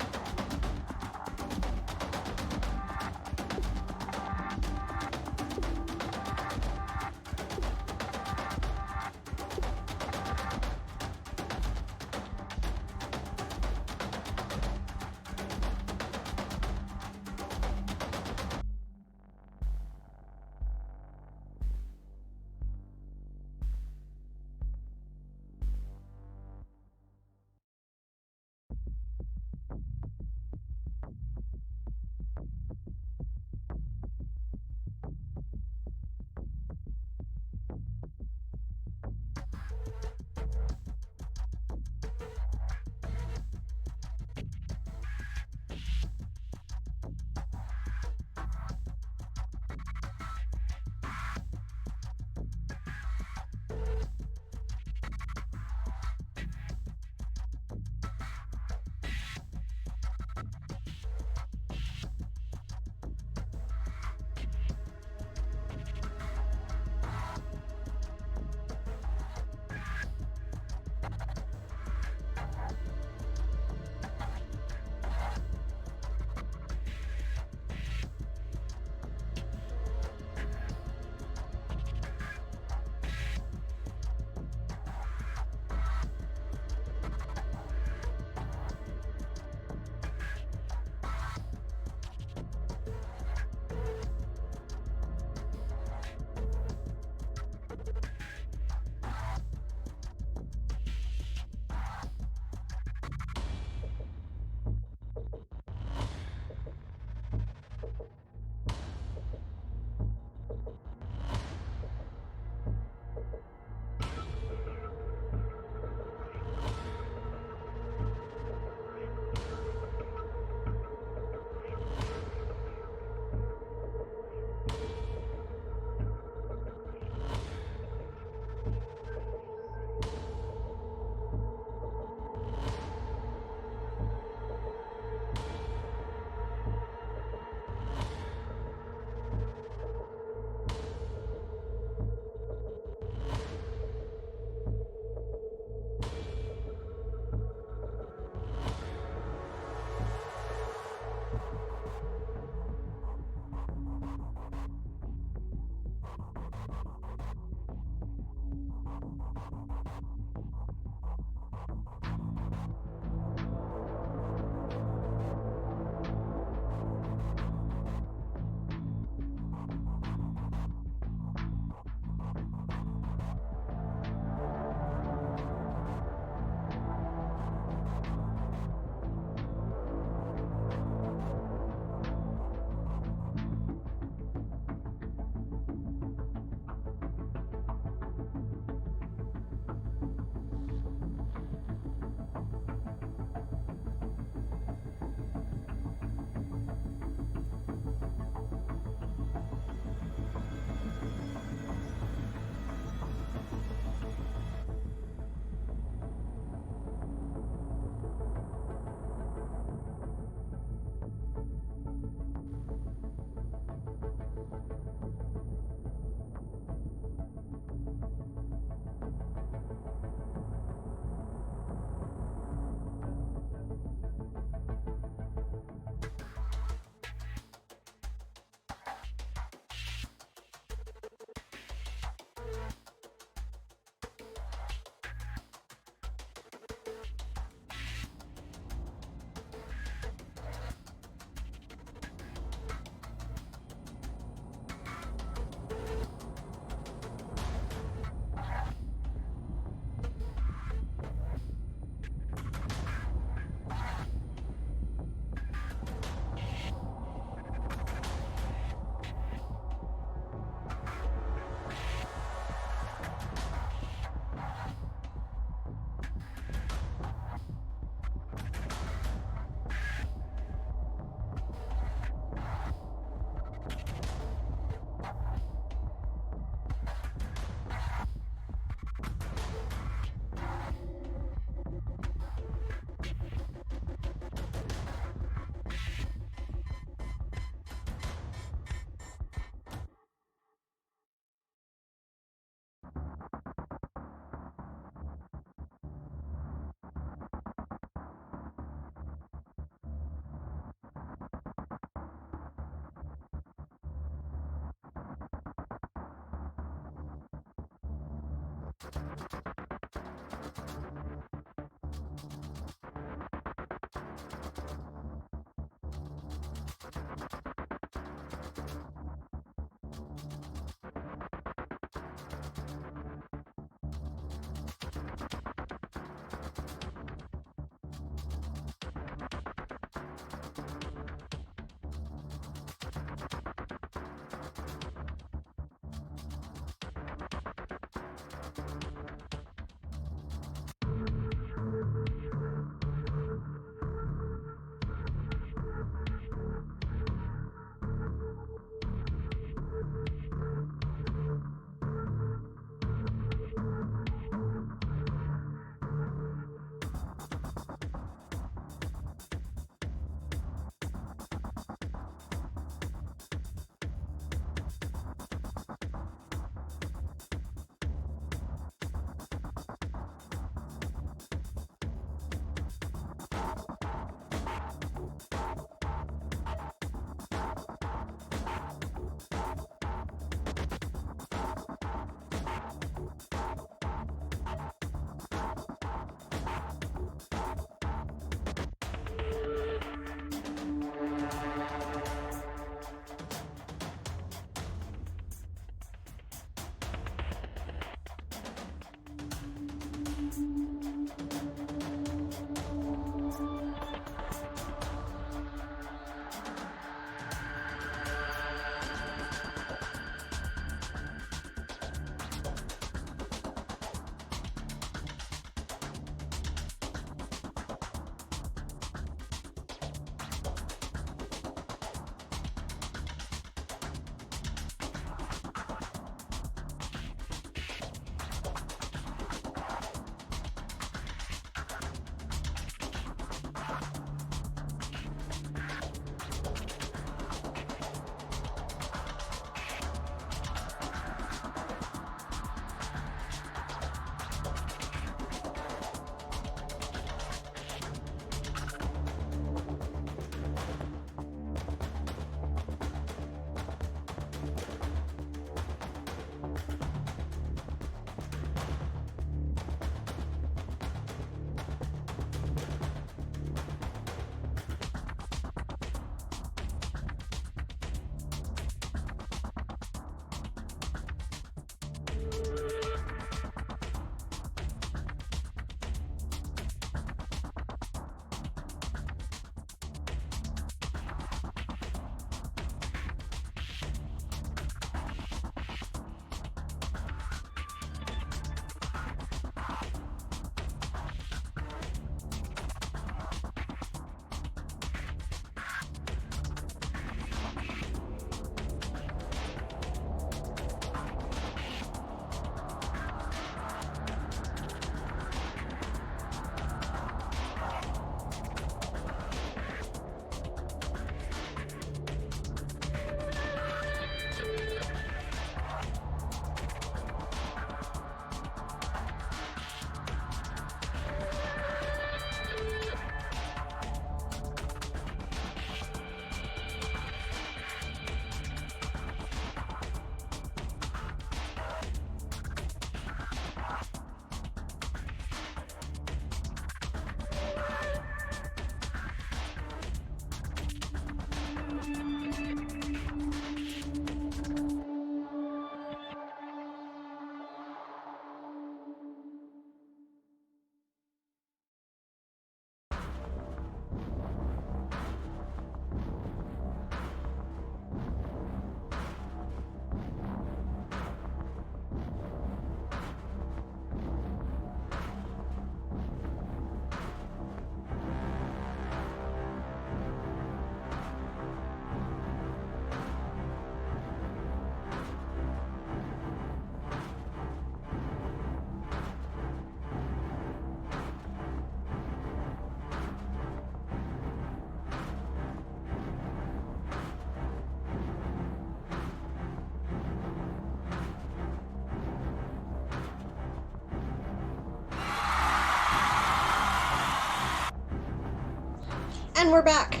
And we're back.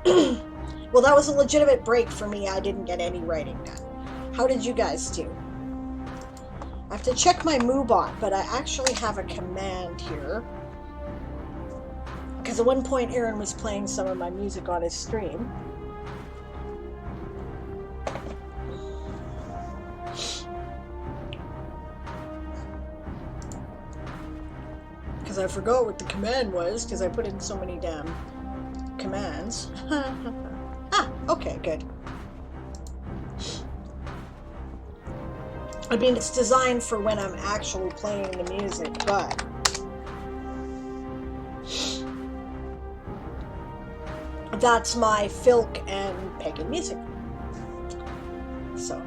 Well, that was a legitimate break for me. I didn't get any writing done. How did you guys do? I have to check my MooBot, but I actually have a command here. Because at one point, Aaron was playing some of my music on his stream. Because I forgot what the command was, because I put in so many damn commands. Ah, okay, good. I mean, it's designed for when I'm actually playing the music, but that's my Filk and Pagan music. So.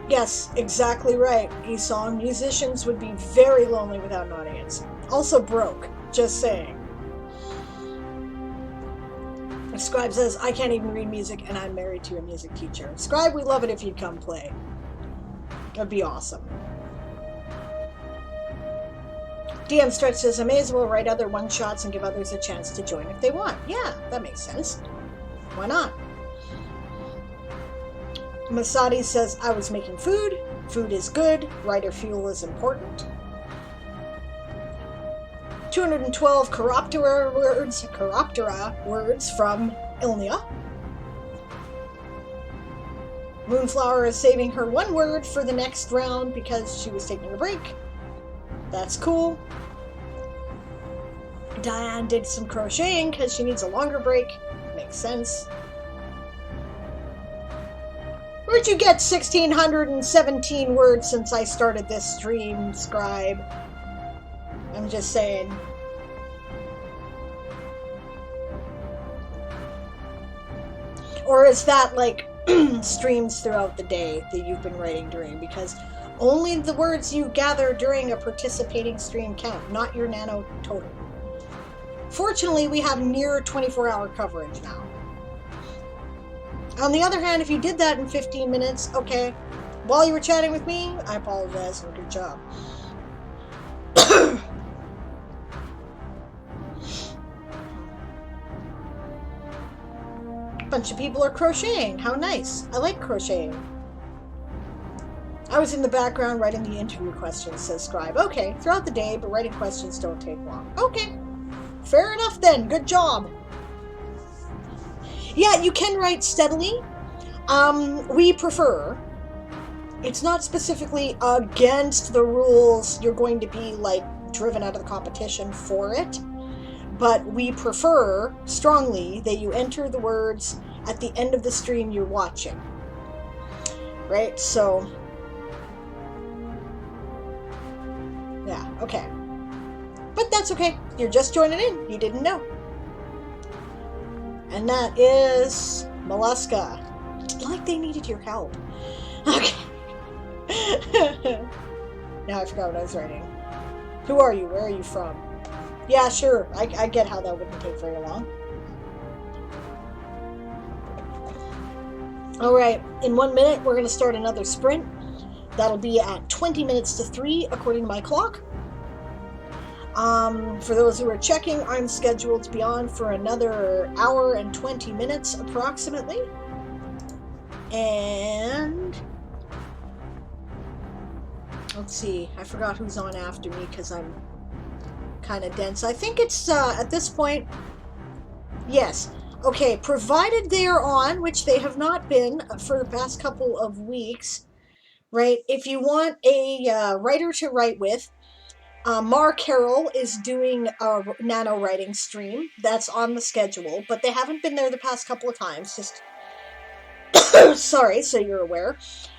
Yes, exactly right, Esong. Musicians would be very lonely without an audience. Also broke, just saying. Scribe says, I can't even read music and I'm married to a music teacher. Scribe, we love it if you'd come play. That'd be awesome. DM Stretch says, I may as well write other one-shots and give others a chance to join if they want. Yeah, that makes sense. Why not? Masadi says, I was making food. Food is good. Writer fuel is important. 212 Chiroptera words from Ilnia. Moonflower is saving her one word for the next round because she was taking a break. That's cool. Diane did some crocheting because she needs a longer break. Makes sense. Where'd you get 1,617 words since I started this stream, Scribe? I'm just saying. Or is that like streams throughout the day that you've been writing during? Because only the words you gather during a participating stream count, not your nano total. Fortunately, we have near 24-hour coverage now. On the other hand, if you did that in 15 minutes, okay, while you were chatting with me, I apologize and good job. A bunch of people are crocheting. How nice. I like crocheting. I was in the background writing the interview questions, says Scribe. Okay, throughout the day, but writing questions don't take long. Okay, fair enough then. Good job. Yeah, you can write steadily. We prefer. It's not specifically against the rules. You're going to be, like, driven out of the competition for it. But we prefer strongly that you enter the words at the end of the stream you're watching. Right? So, yeah, okay. But that's okay. You're just joining in. You didn't know. And that is Mollusca. Like they needed your help. Okay. Now I forgot what I was writing. Who are you? Where are you from? Yeah, sure. I get how that wouldn't take very long. Alright, in 1 minute we're going to start another sprint. That'll be at 20 minutes to 3 according to my clock. For those who are checking, I'm scheduled to be on for another hour and 20 minutes approximately. And let's see, I forgot who's on after me because I'm kind of dense. I think it's at this point, yes. Okay, provided they are on, which they have not been for the past couple of weeks, right? If you want a writer to write with, Mar Carroll is doing a nano writing stream. That's on the schedule, but they haven't been there the past couple of times. Just sorry, so you're aware.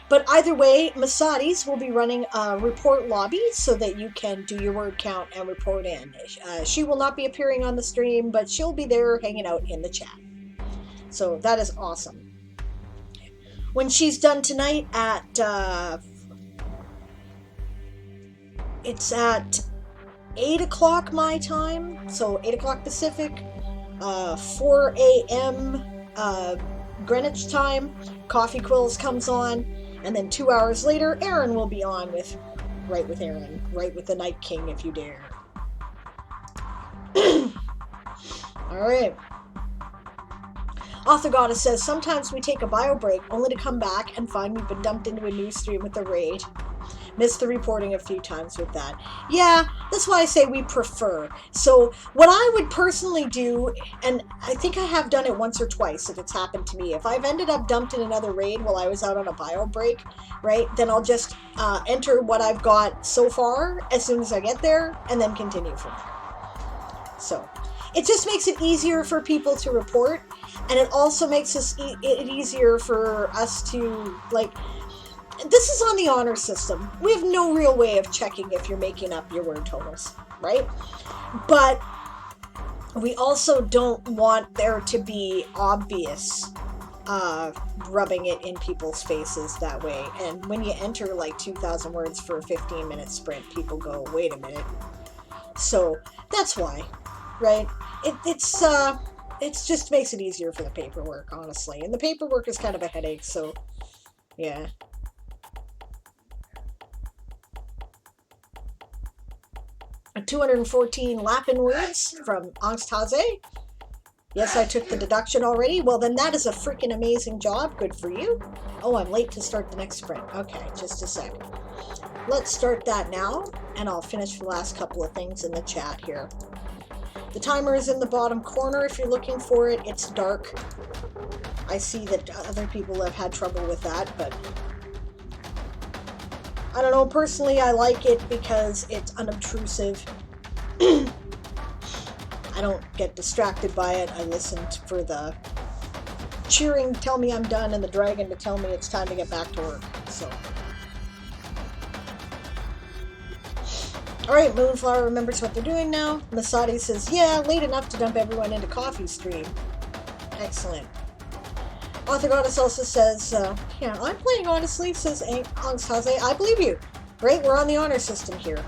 But either way, Masadi's will be running a report lobby so that you can do your word count and report in. She will not be appearing on the stream, but she'll be there hanging out in the chat. So that is awesome. When she's done tonight at it's at 8 o'clock my time, so 8 o'clock Pacific, 4 a.m. Greenwich time. Coffee Quills comes on, and then 2 hours later, Aaron will be on with Write with Aaron. Write with the Night King if you dare. Alright. Author Goddess says, sometimes we take a bio break only to come back and find we've been dumped into a new stream with the raid. Missed the reporting a few times with that. Yeah, that's why I say we prefer. So what I would personally do, and I think I have done it once or twice if it's happened to me, if I've ended up dumped in another raid while I was out on a bio break, right, then I'll just enter what I've got so far as soon as I get there and then continue from there. So it just makes it easier for people to report, and it also makes it easier for us to, like, this is on the honor system. We have no real way of checking if you're making up your word totals, right? But we also don't want there to be obvious rubbing it in people's faces that way. And when you enter like 2,000 words for a 15-minute sprint, people go, wait a minute. So that's why, right? It just makes it easier for the paperwork, honestly. And the paperwork is kind of a headache, so yeah. 214 Lapin words from Angsthaze. Yes, I took the deduction already. Well, then that is a freaking amazing job. Good for you. Oh, I'm late to start the next sprint. Okay, just a sec. Let's start that now, and I'll finish the last couple of things in the chat here. The timer is in the bottom corner if you're looking for it. It's dark. I see that other people have had trouble with that, but I don't know, personally I like it because it's unobtrusive. I don't get distracted by it. I listened for the cheering to tell me I'm done and the dragon to tell me it's time to get back to work. So, alright, Moonflower remembers what they're doing now. Masadi says, yeah, late enough to dump everyone into coffee stream. Excellent. Author Goddess also says, yeah, I'm playing honestly, says Angsthaze. I believe you. Right, we're on the honor system here.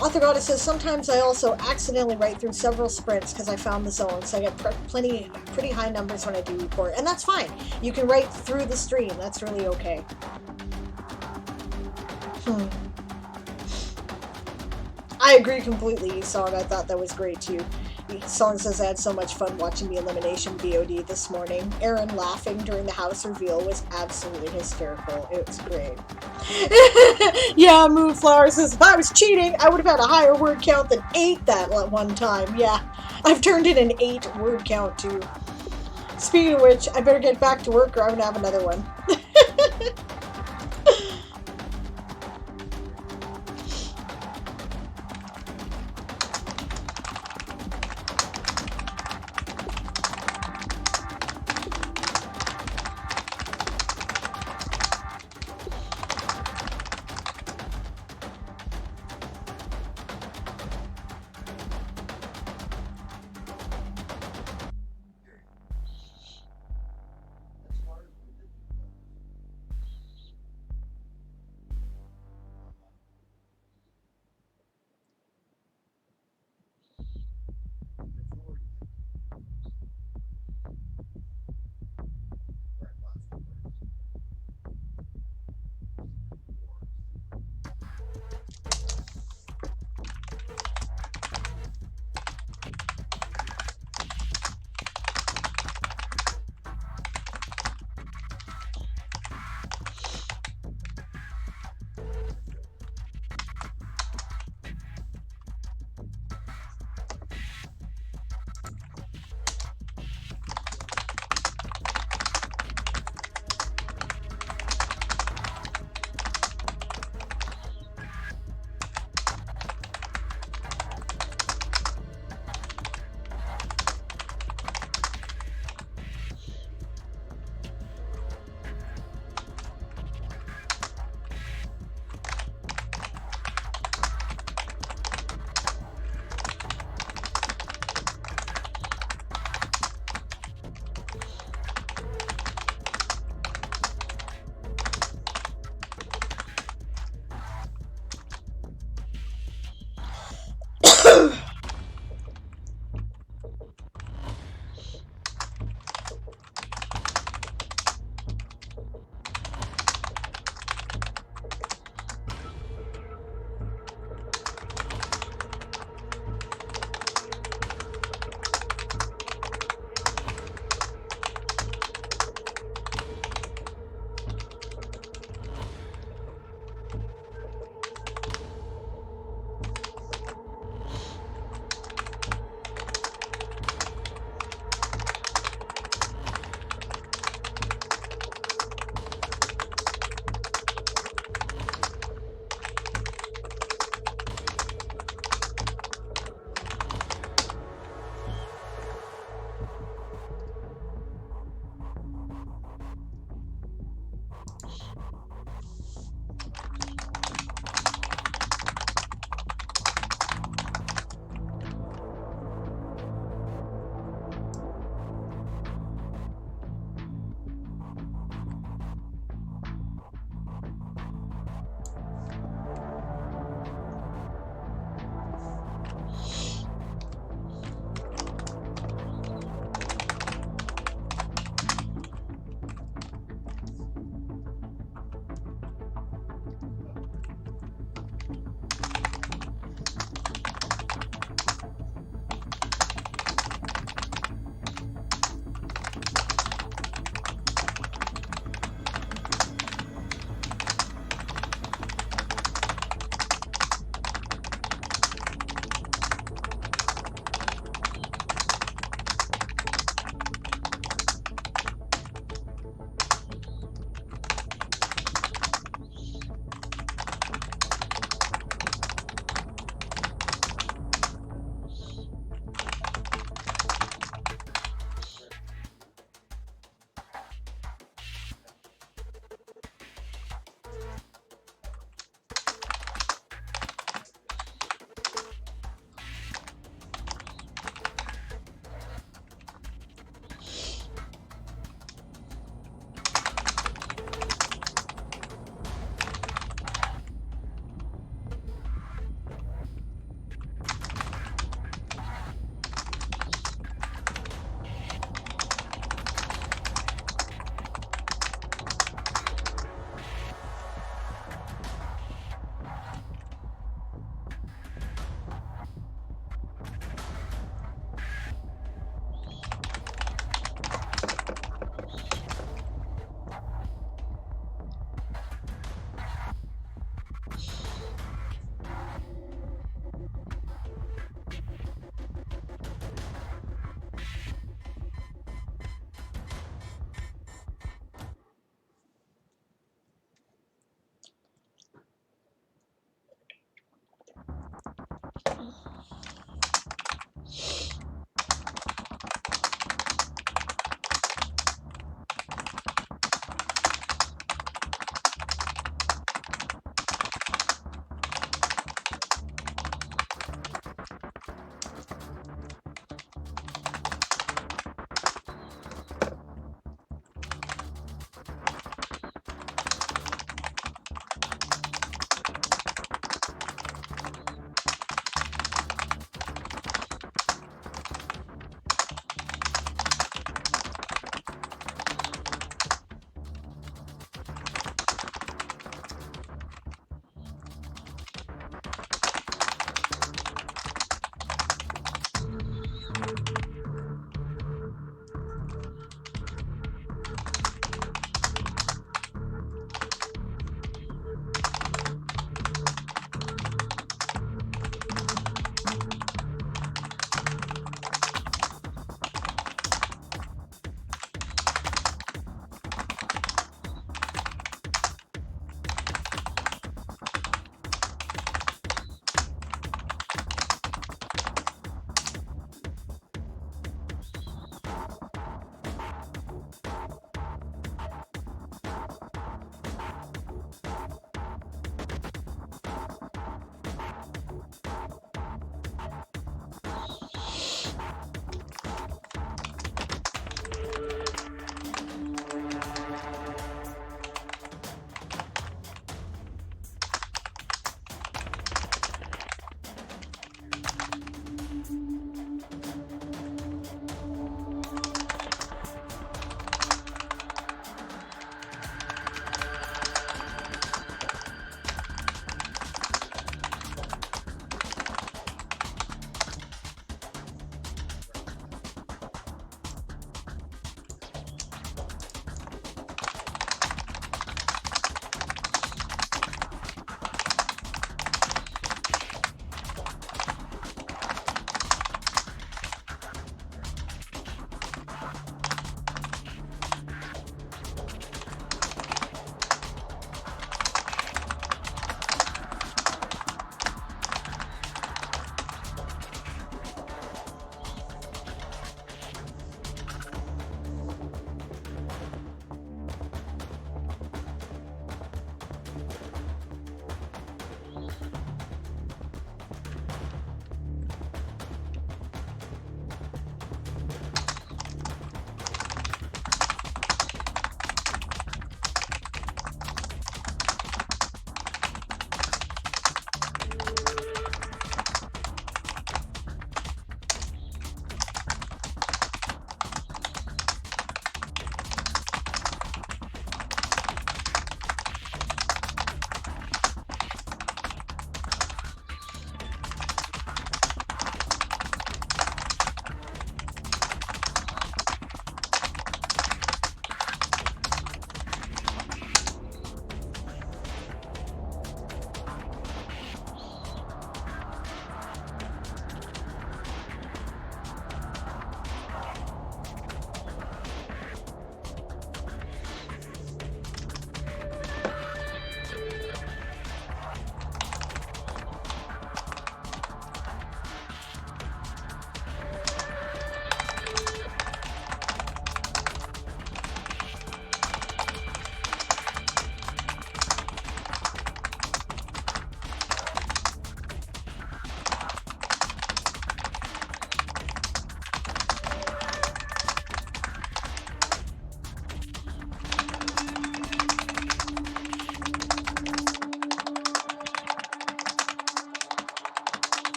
Author Goddess says, sometimes I also accidentally write through several sprints because I found the zone, so I get pretty high numbers when I do report. And that's fine. You can write through the stream. That's really okay. I agree completely, Song. I thought that was great too. Song says, I had so much fun watching the elimination VOD this morning. Aaron laughing during the house reveal was absolutely hysterical. It was great. Yeah, Moonflower says, if I was cheating, I would have had a higher word count than 8 that one time. Yeah, I've turned in an 8 word count too. Speaking of which, I better get back to work or I'm going to have another one.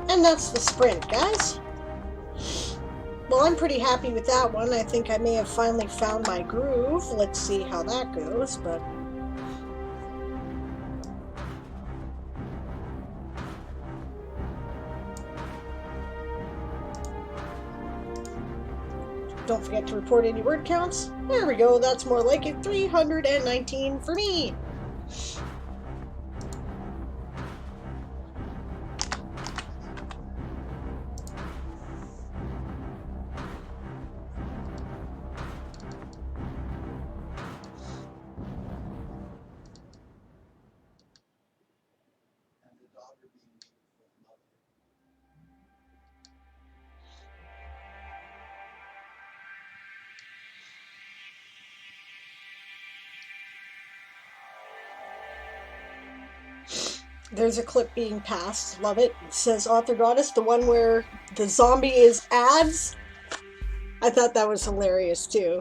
And that's the sprint, guys. Well, I'm pretty happy with that one. I think I may have finally found my groove. Let's see how that goes, but... Don't forget to report any word counts. There we go, that's more like it. 319 for me. There's a clip being passed. Love it. It says Author Goddess, the one where the zombie is ads. I thought that was hilarious too.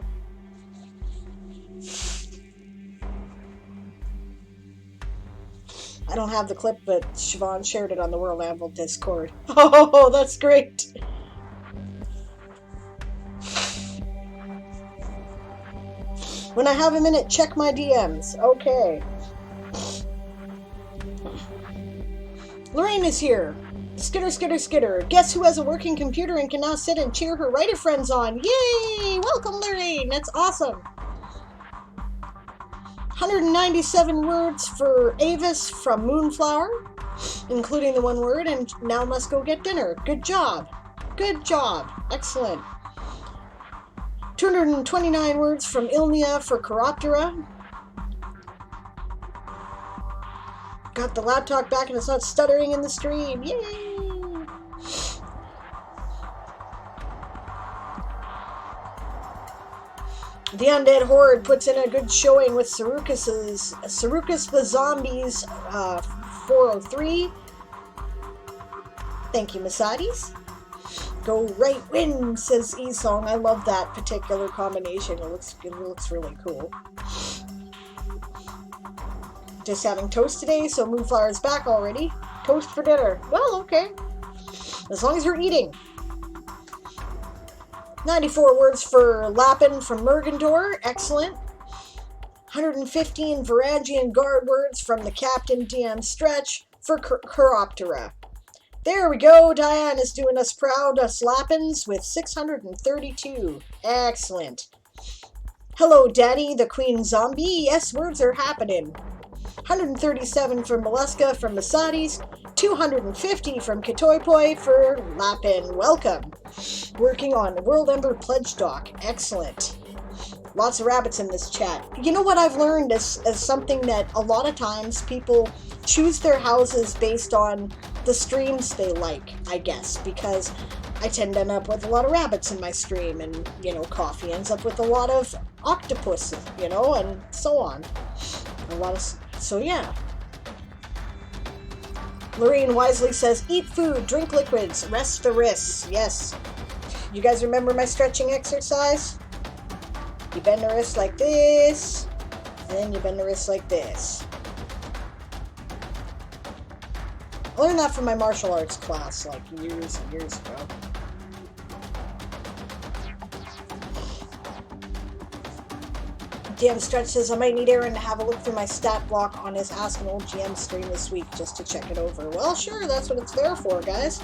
I don't have the clip, but Siobhan shared it on the World Anvil Discord. Oh, that's great. When I have a minute, check my DMs. Okay. Lorraine is here. Skitter, skitter, skitter. Guess who has a working computer and can now sit and cheer her writer friends on? Yay! Welcome, Lorraine. That's awesome. 197 words for Avis from Moonflower, including the one word, and now must go get dinner. Good job. Good job. Excellent. 229 words from Ilnia for Chiroptera. Got the laptop back and it's not stuttering in the stream. Yay! The Undead Horde puts in a good showing with Sarukas the Zombies 403. Thank you, Masades. Go right win, says E-Song. I love that particular combination. It looks really cool. Just having toast today, so Moonflower's back already. Toast for dinner. Well, okay. As long as you're eating. 94 words for Lappin from Mergendor. Excellent. 115 Varangian Guard words from the Captain DM Stretch for Chiroptera. There we go. Diane is doing us proud, us Lappins, with 632. Excellent. Hello, Danny, the Queen Zombie. Yes, words are happening. 137 from Mollusca from Masades, 250 from Kitoipoi for Lappin. Welcome. Working on World Ember Pledge Doc. Excellent. Lots of rabbits in this chat. You know what I've learned is something that a lot of times people choose their houses based on the streams they like, I guess, because I tend to end up with a lot of rabbits in my stream, and, you know, Coffee ends up with a lot of octopus, you know, and so on. So yeah. Lorraine wisely says, eat food, drink liquids, rest the wrists. Yes. You guys remember my stretching exercise? You bend the wrist like this, and then you bend the wrist like this. I learned that from my martial arts class, like years and years ago. DM Stretch says, I might need Aaron to have a look through my stat block on his Ask an Old GM stream this week just to check it over. Well, sure, that's what it's there for, guys.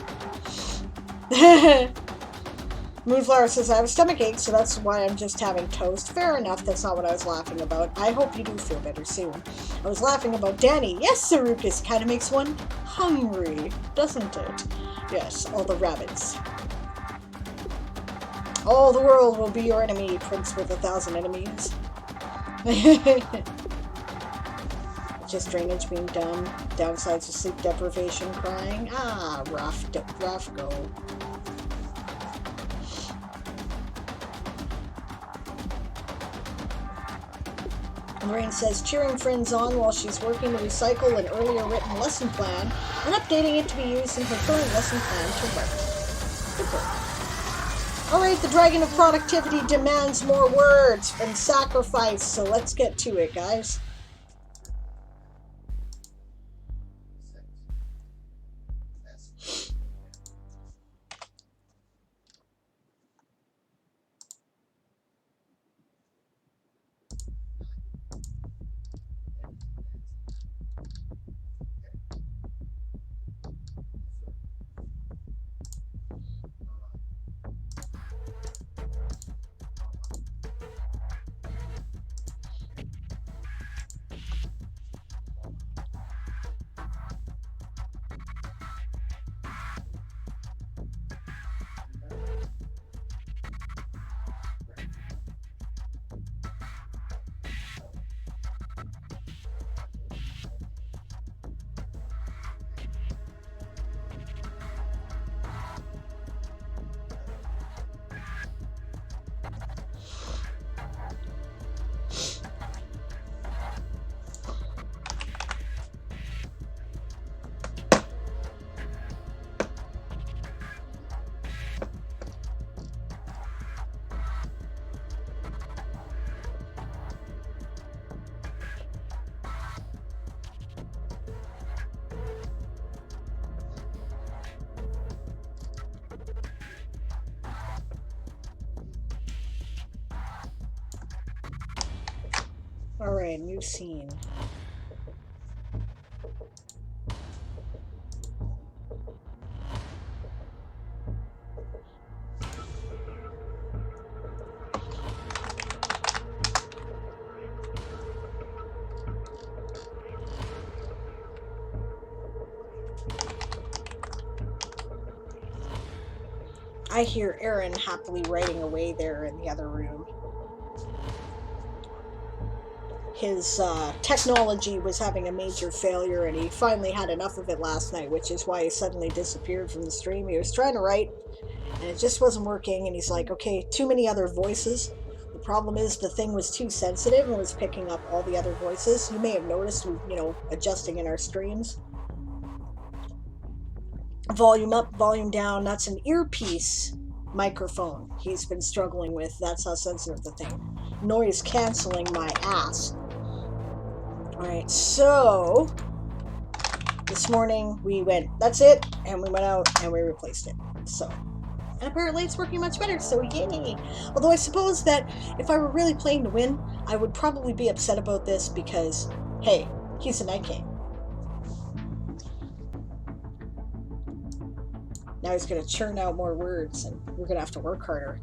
Moonflower says, I have a stomach ache, so that's why I'm just having toast. Fair enough, that's not what I was laughing about. I hope you do feel better soon. I was laughing about Danny. Yes, Sarukas, kind of makes one hungry, doesn't it? Yes, all the rabbits. All the world will be your enemy, Prince with 1,000 enemies. Just drainage being dumb. Downsides of sleep deprivation, crying. Ah, rough go. Lorraine says, cheering friends on while she's working to recycle an earlier written lesson plan and updating it to be used in her current lesson plan to write. Good work. Alright, the Dragon of Productivity demands more words and sacrifice, so let's get to it, guys. Alright, new scene. I hear Aaron happily writing away there in the other room. His technology was having a major failure, and he finally had enough of it last night, which is why he suddenly disappeared from the stream. He was trying to write, and it just wasn't working, and he's like, okay, too many other voices. The problem is the thing was too sensitive and was picking up all the other voices. You may have noticed, adjusting in our streams. Volume up, volume down. That's an earpiece microphone he's been struggling with. That's how sensitive the thing. Noise canceling my ass. Alright, so this morning we went, that's it, and we went out and we replaced it. So, and apparently it's working much better, so yay! Although I suppose that if I were really playing to win, I would probably be upset about this because, hey, he's a Night King. Now he's going to churn out more words, and we're going to have to work harder.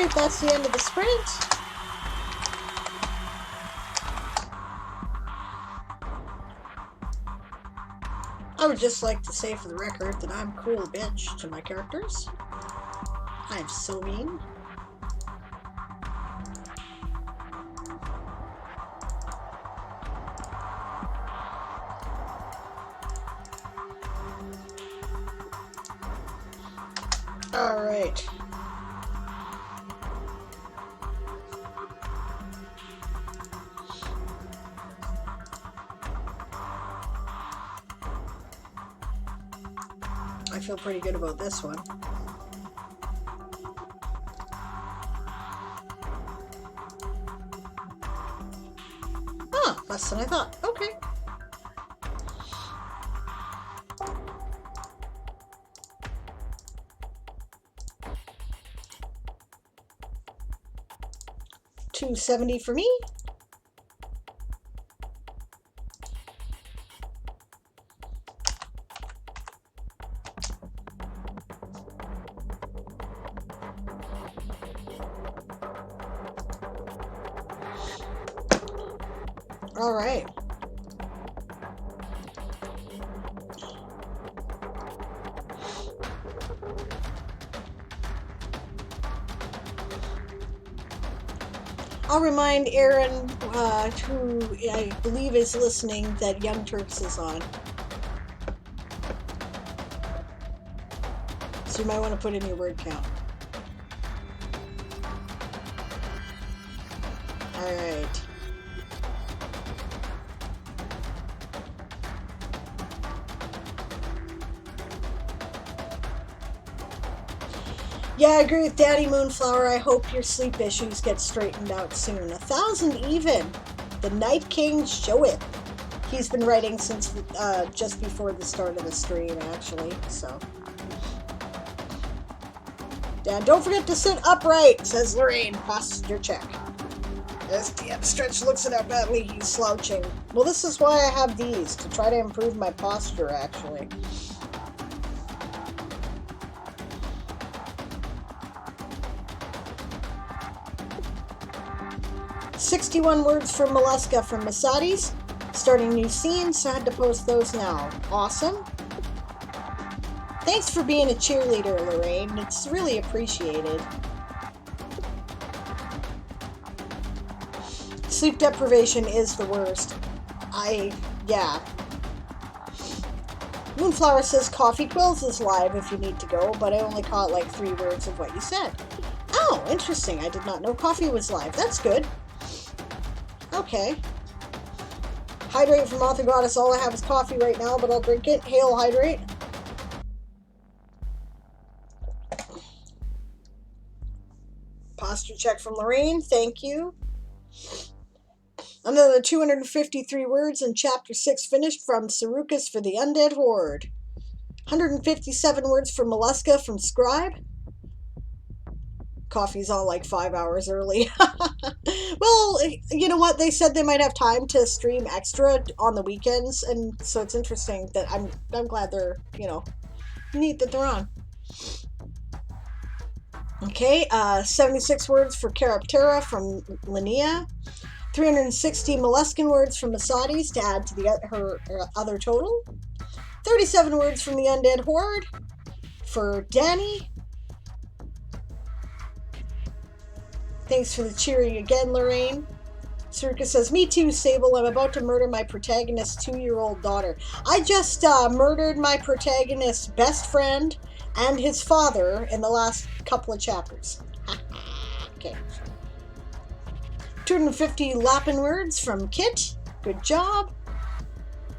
Alright, that's the end of the sprint. I would just like to say for the record that I'm cool bitch to my characters. I'm so mean. Alright. I feel pretty good about this one. Huh, less than I thought. Okay. $270 for me. All right. I'll remind Aaron, who I believe is listening, that Young Turks is on. So you might want to put in your word count. All right. Yeah, I agree with Daddy Moonflower. I hope your sleep issues get straightened out soon. 1,000 even. The Night King showeth. He's been writing since just before the start of the stream, actually. So, Dad, don't forget to sit upright, says Lorraine. Posture check. As DM Stretch looks at how badly he's slouching. Well, this is why I have these, to try to improve my posture, actually. "61 words from Mollusca from Masadi's. Starting new scenes, so I had to post those now. Awesome. Thanks for being a cheerleader, Lorraine. It's really appreciated. Sleep deprivation is the worst. Yeah. Moonflower says Coffee Quills is live if you need to go, but I only caught like 3 words of what you said. Oh, interesting. I did not know Coffee was live. That's good. Okay. Hydrate from Author Goddess. All I have is coffee right now, but I'll drink it. Hail, hydrate. Posture check from Lorraine. Thank you. Another 253 words in Chapter 6 finished from Sarukas for the Undead Horde. 157 words from Mollusca from Scribe. Coffee's all like 5 hours early. Well, you know what? They said they might have time to stream extra on the weekends, and so it's interesting that I'm glad they're, neat that they're on. Okay, 76 words for Caraptera from Linnea. 360 Molluscan words from Masadi's to add to her other total. 37 words from the Undead Horde for Danny. Thanks for the cheering again, Lorraine. Circus says, "Me too, Sable. I'm about to murder my protagonist's 2-year-old daughter." I just murdered my protagonist's best friend and his father in the last couple of chapters. Okay. 250 Lappin words from Kit. Good job.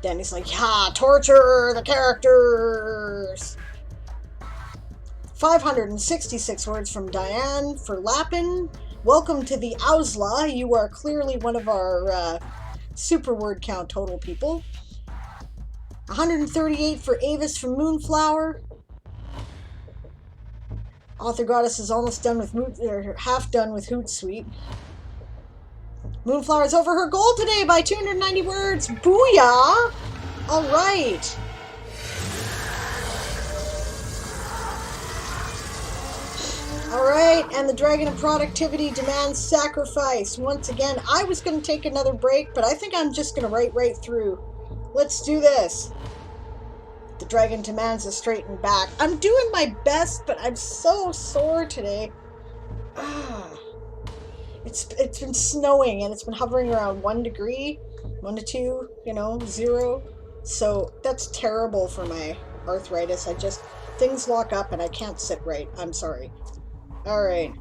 Danny's like, "Yeah, torture the characters." 566 words from Diane for Lappin. "Welcome to the Ausla. You are clearly one of our super word count total people." 138 for Avis from Moonflower. Author Goddess is almost done with half done with Hootsuite. Moonflower is over her goal today by 290 words. Booyah! All right. Alright, and the Dragon of Productivity demands sacrifice. Once again, I was going to take another break, but I think I'm just going to write right through. Let's do this. The Dragon demands a straightened back. I'm doing my best, but I'm so sore today. It's been snowing, and it's been hovering around 1 degree, 1 to 2, 0. So that's terrible for my arthritis. Things lock up and I can't sit right. I'm sorry. All right.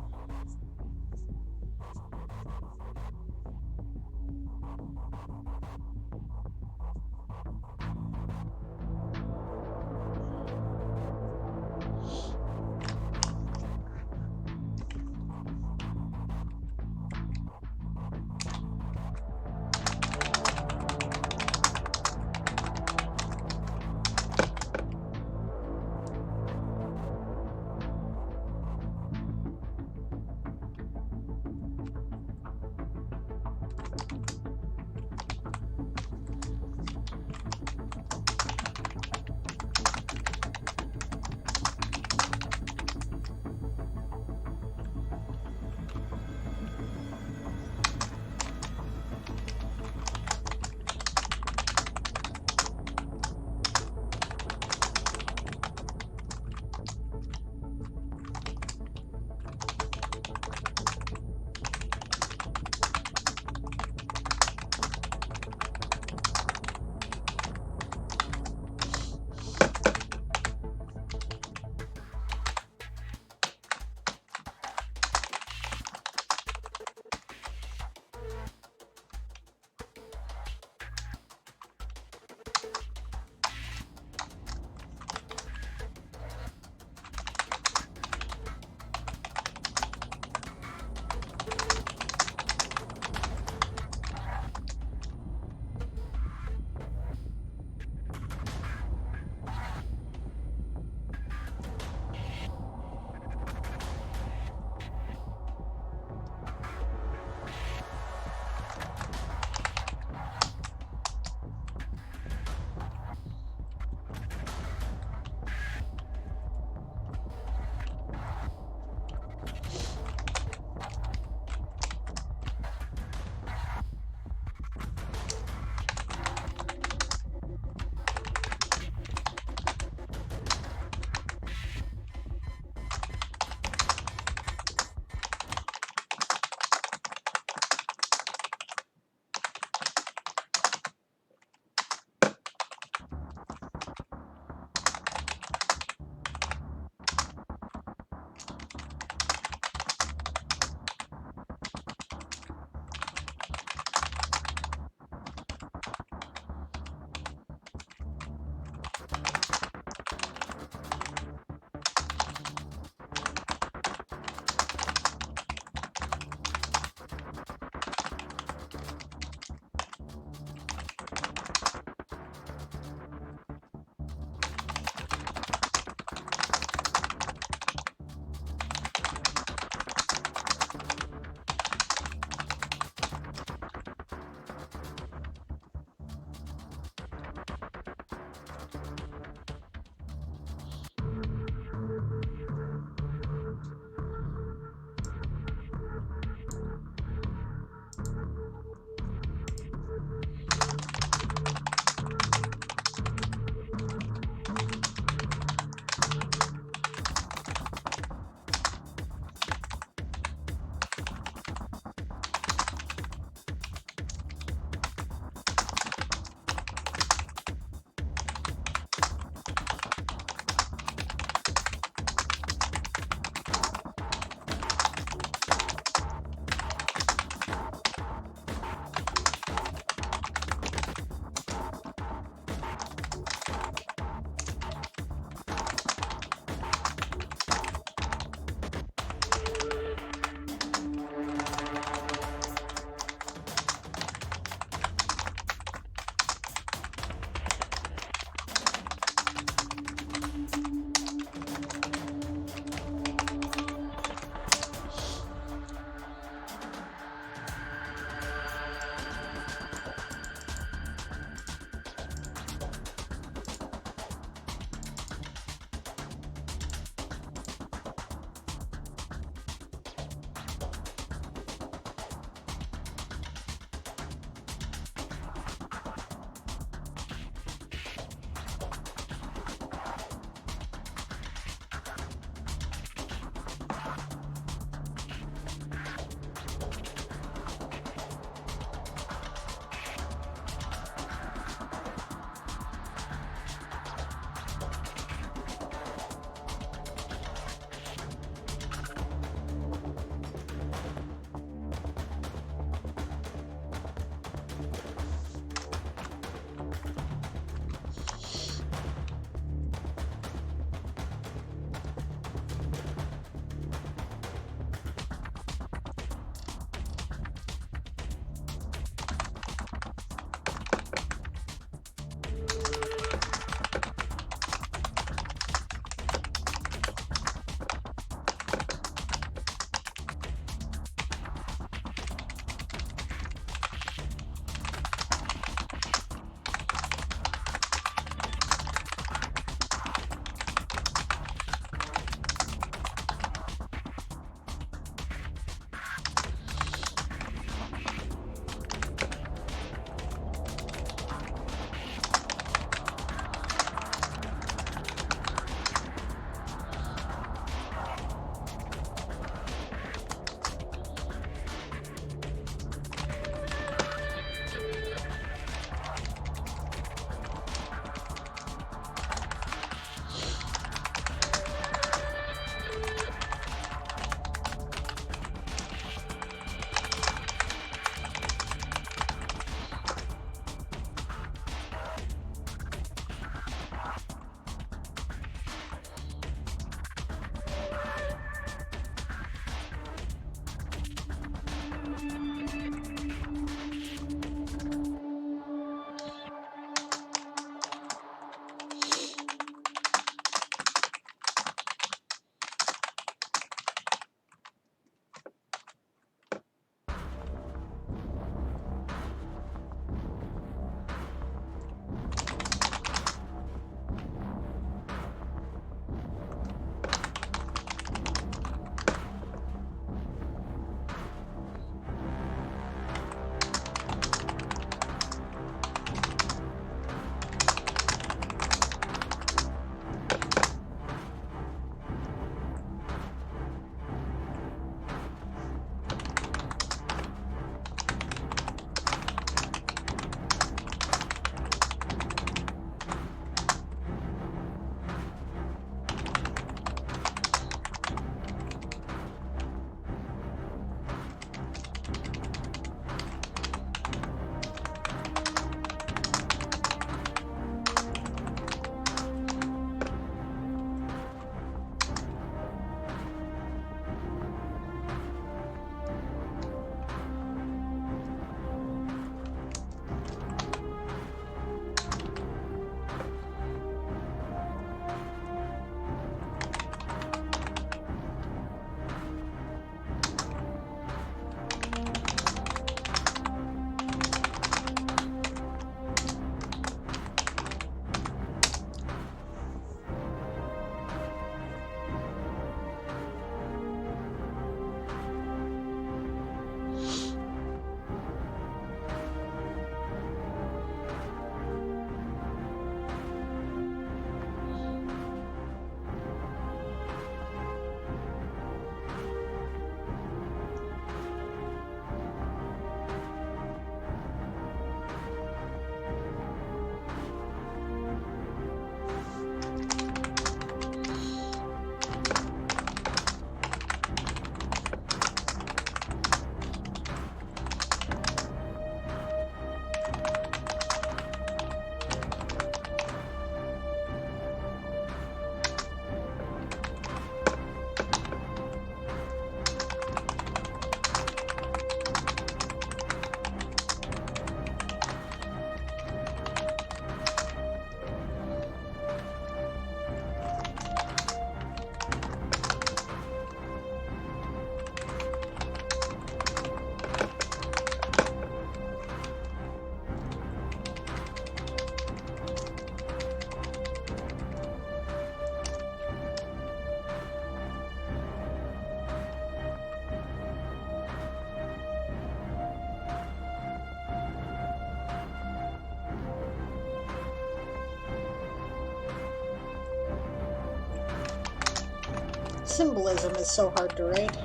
symbolism is so hard to write.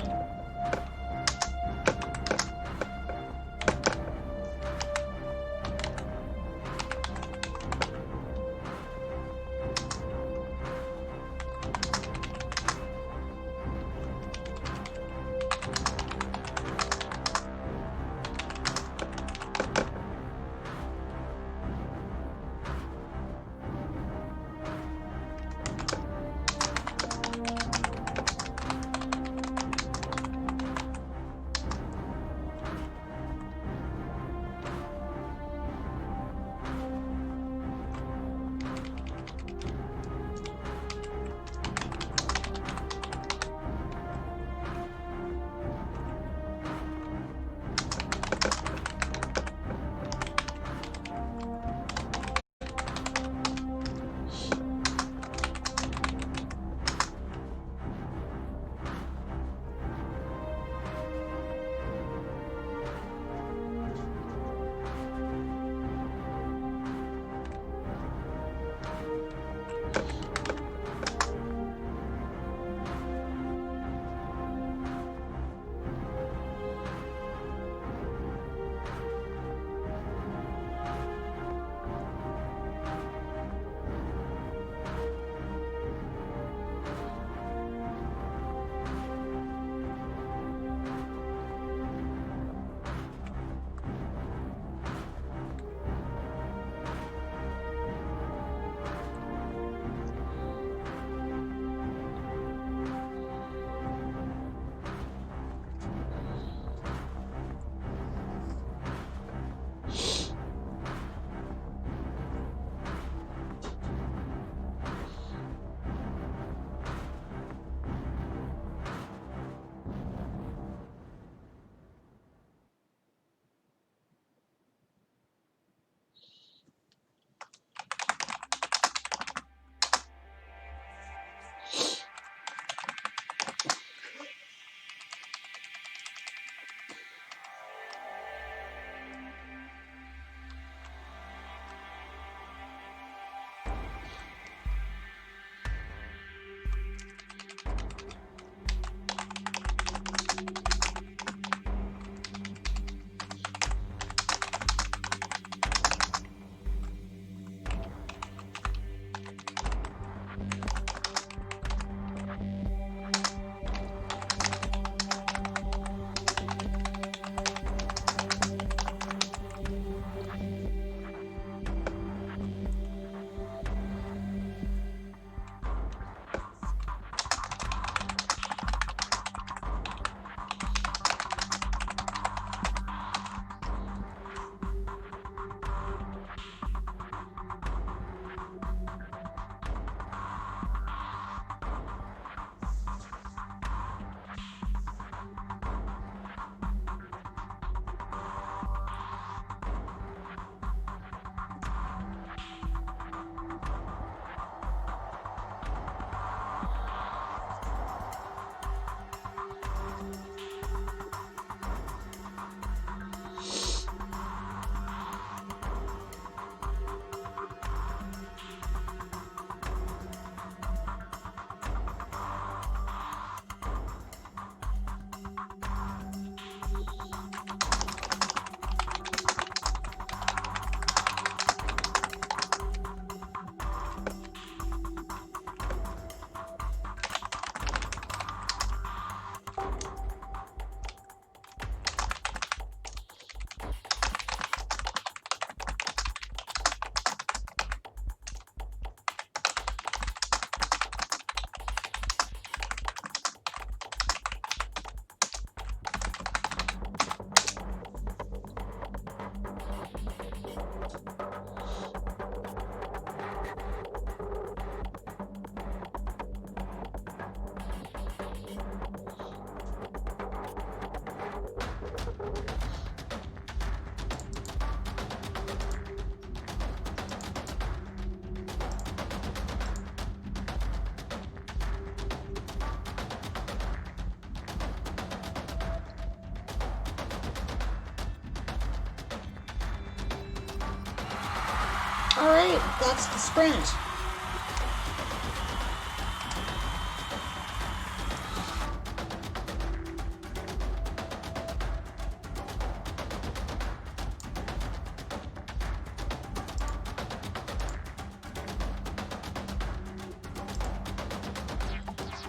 All right, that's the sprint.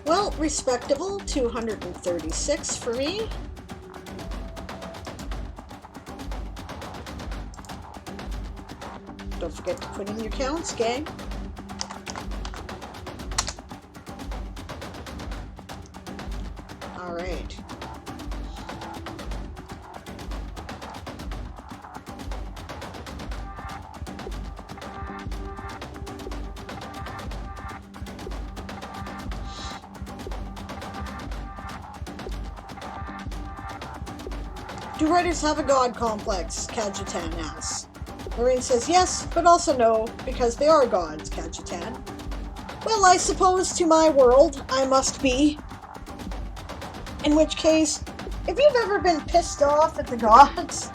Well, respectable, 236 for me. Don't forget to put in your counts, gang. All right. Do writers have a god complex? Kajitan asks. Lorraine says yes, but also no, because they are gods, Kajitan. Well, I suppose to my world, I must be. In which case, if you've ever been pissed off at the gods,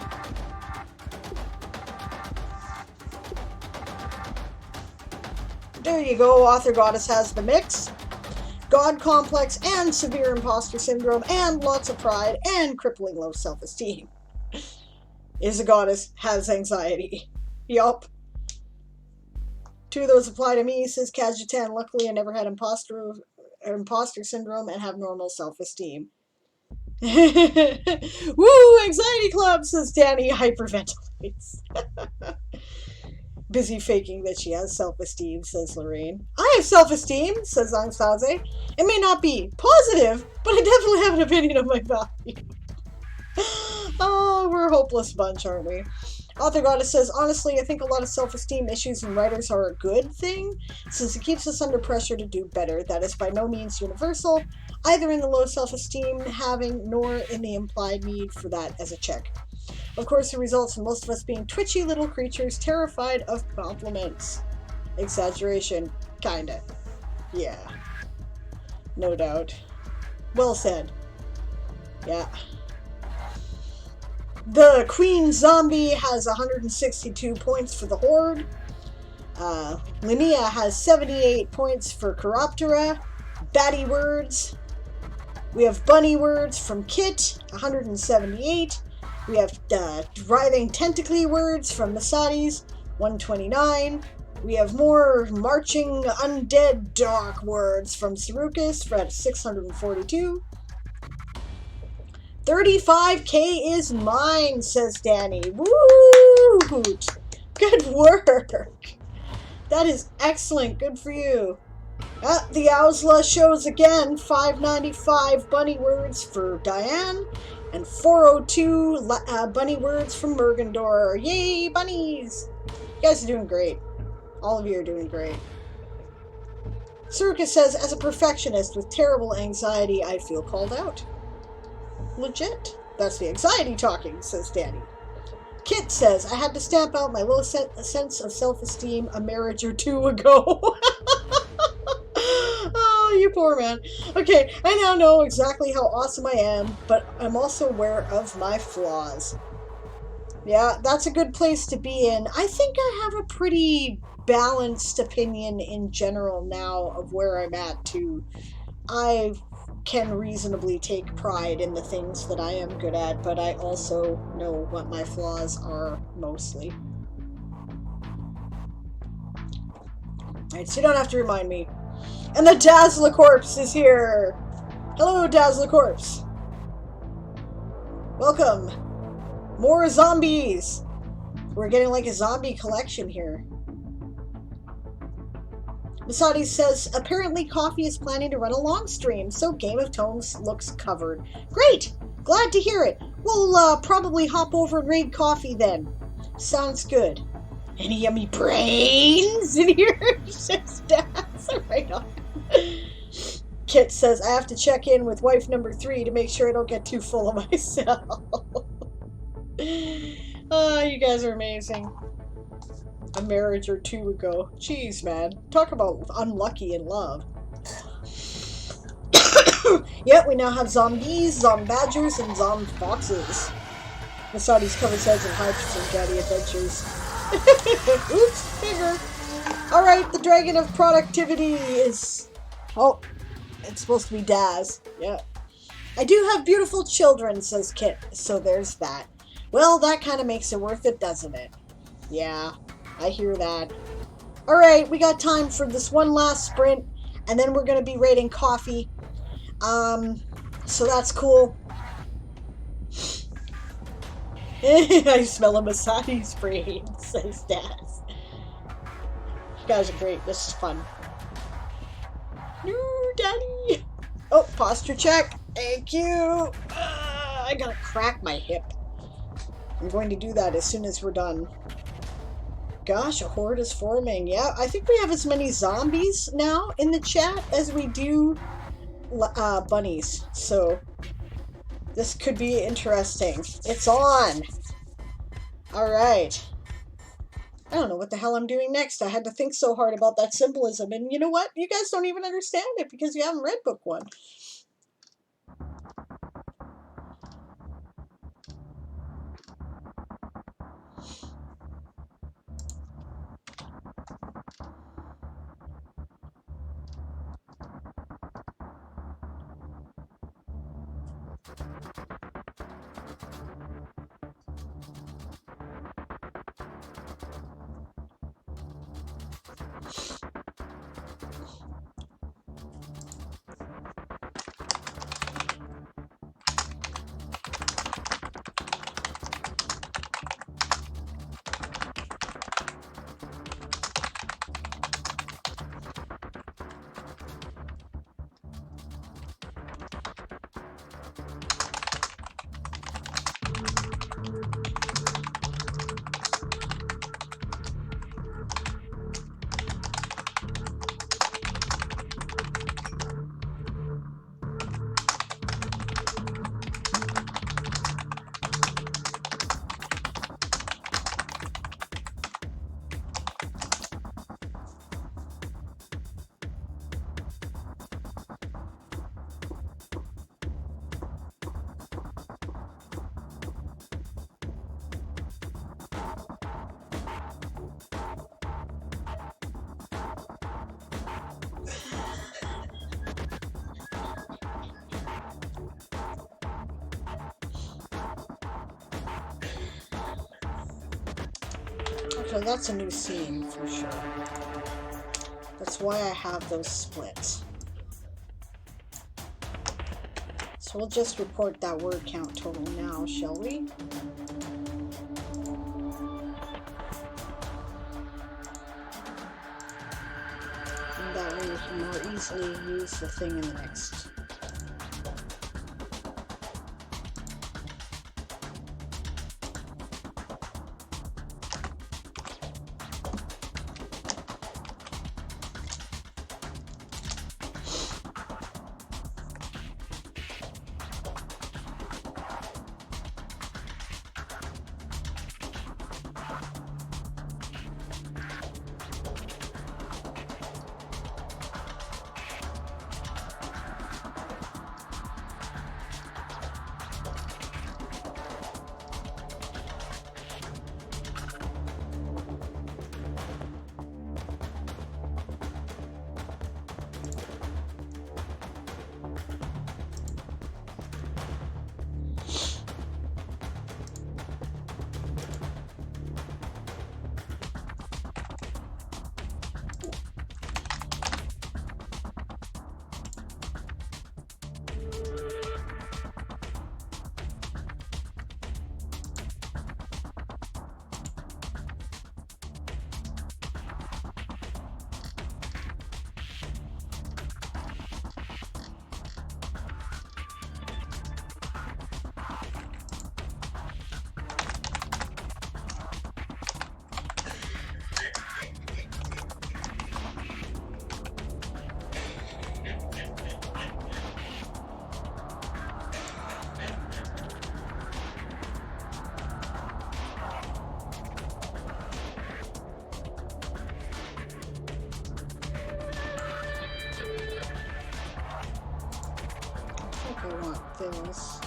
there you go, Author Goddess has the mix. God complex and severe imposter syndrome and lots of pride and crippling low self-esteem. Is a goddess, has anxiety. Yup. 2 of those apply to me, says Kajitan. Luckily, I never had imposter syndrome and have normal self-esteem. Woo! Anxiety club, says Danny. Hyperventilates. Busy faking that she has self-esteem, says Lorraine. I have self-esteem, says Anastasia. It may not be positive, but I definitely have an opinion of my value. Oh, we're a hopeless bunch, aren't we? Author Goddess says, honestly, I think a lot of self-esteem issues in writers are a good thing, since it keeps us under pressure to do better. That is by no means universal, either in the low self-esteem having, nor in the implied need for that as a check. Of course, it results in most of us being twitchy little creatures terrified of compliments. Exaggeration. Kinda. Yeah. No doubt. Well said. Yeah. The Queen Zombie has 162 points for the Horde. Linnea has 78 points for Chiroptera. Batty Words. We have Bunny Words from Kit, 178. We have Writhing Tentacly Words from Masatis, 129. We have more Marching Undead Dark Words from Sarukas at 642. 35k is mine, says Danny. Woo! Good work. That is excellent. Good for you. The Owsla shows again. 595 bunny words for Diane. And 402 bunny words from Mergendor. Yay, bunnies! You guys are doing great. All of you are doing great. Saruka says, as a perfectionist with terrible anxiety, I feel called out. Legit. That's the anxiety talking, says Danny. Kit says, I had to stamp out my low sense of self-esteem a marriage or 2 ago. Oh, you poor man. Okay, I now know exactly how awesome I am, but I'm also aware of my flaws. Yeah, that's a good place to be in. I think I have a pretty balanced opinion in general now of where I'm at, too. I can reasonably take pride in the things that I am good at, but I also know what my flaws are mostly. Alright, so you don't have to remind me. And the Dazzler Corpse is here! Hello, Dazzler Corpse! Welcome! More zombies! We're getting like a zombie collection here. Masadi says, apparently Coffee is planning to run a long stream, so Game of Tones looks covered. Great! Glad to hear it. We'll probably hop over and raid Coffee then. Sounds good. Any yummy brains in here? Says Daz. Right on. Kit says, I have to check in with wife number 3 to make sure I don't get too full of myself. Oh, you guys are amazing. A marriage or 2 ago. Jeez, man. Talk about unlucky in love. Yep, we now have zombies, badgers, and foxes. Masadi's cover says in Hypes from Daddy Adventures. Oops, bigger. Alright, the Dragon of Productivity is... Oh, it's supposed to be Daz. Yeah. I do have beautiful children, says Kit, so there's that. Well, that kind of makes it worth it, doesn't it? Yeah, I hear that. Alright, we got time for this one last sprint, and then we're going to be raiding Coffee. So that's cool. I smell a Masati spray, says Daz. You guys are great. This is fun. No, Daddy. Oh, posture check. Thank you. I gotta crack my hip. I'm going to do that as soon as we're done. Gosh, a horde is forming. Yeah, I think we have as many zombies now in the chat as we do bunnies. So this could be interesting. It's on. All right. I don't know what the hell I'm doing next. I had to think so hard about that symbolism. And you know what? You guys don't even understand it because you haven't read book one. Okay, that's a new scene for sure. That's why I have those split. So we'll just report that word count total now, shall we? And that way we can more easily use the thing in the next. Things.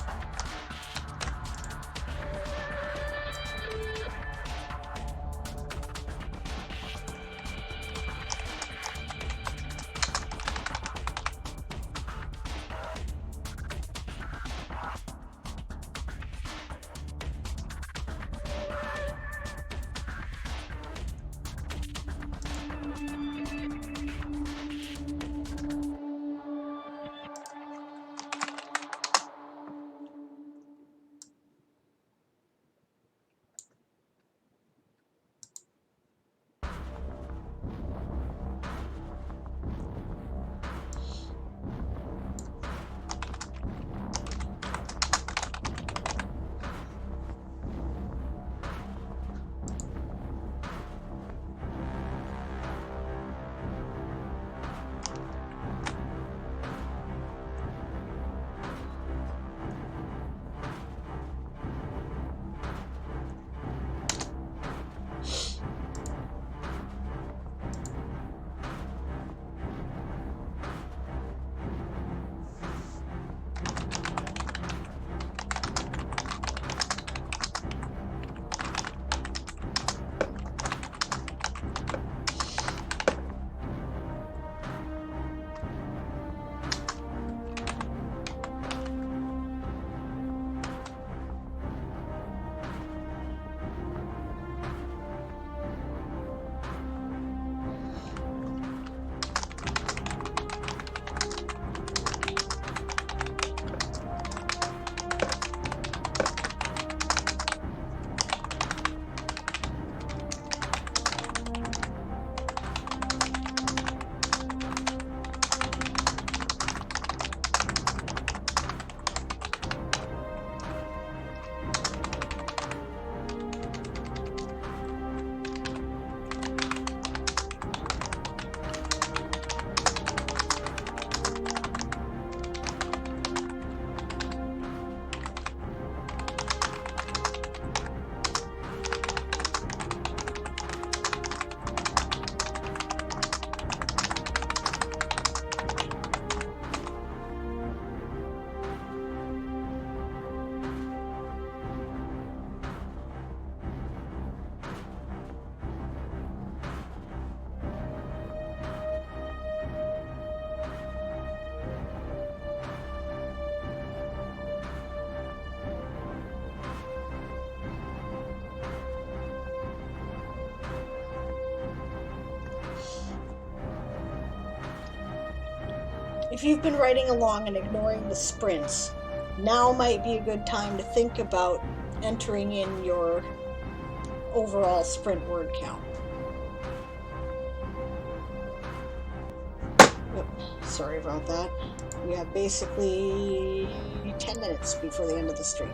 If you've been riding along and ignoring the sprints, now might be a good time to think about entering in your overall sprint word count. Sorry about that. We have basically 10 minutes before the end of the stream.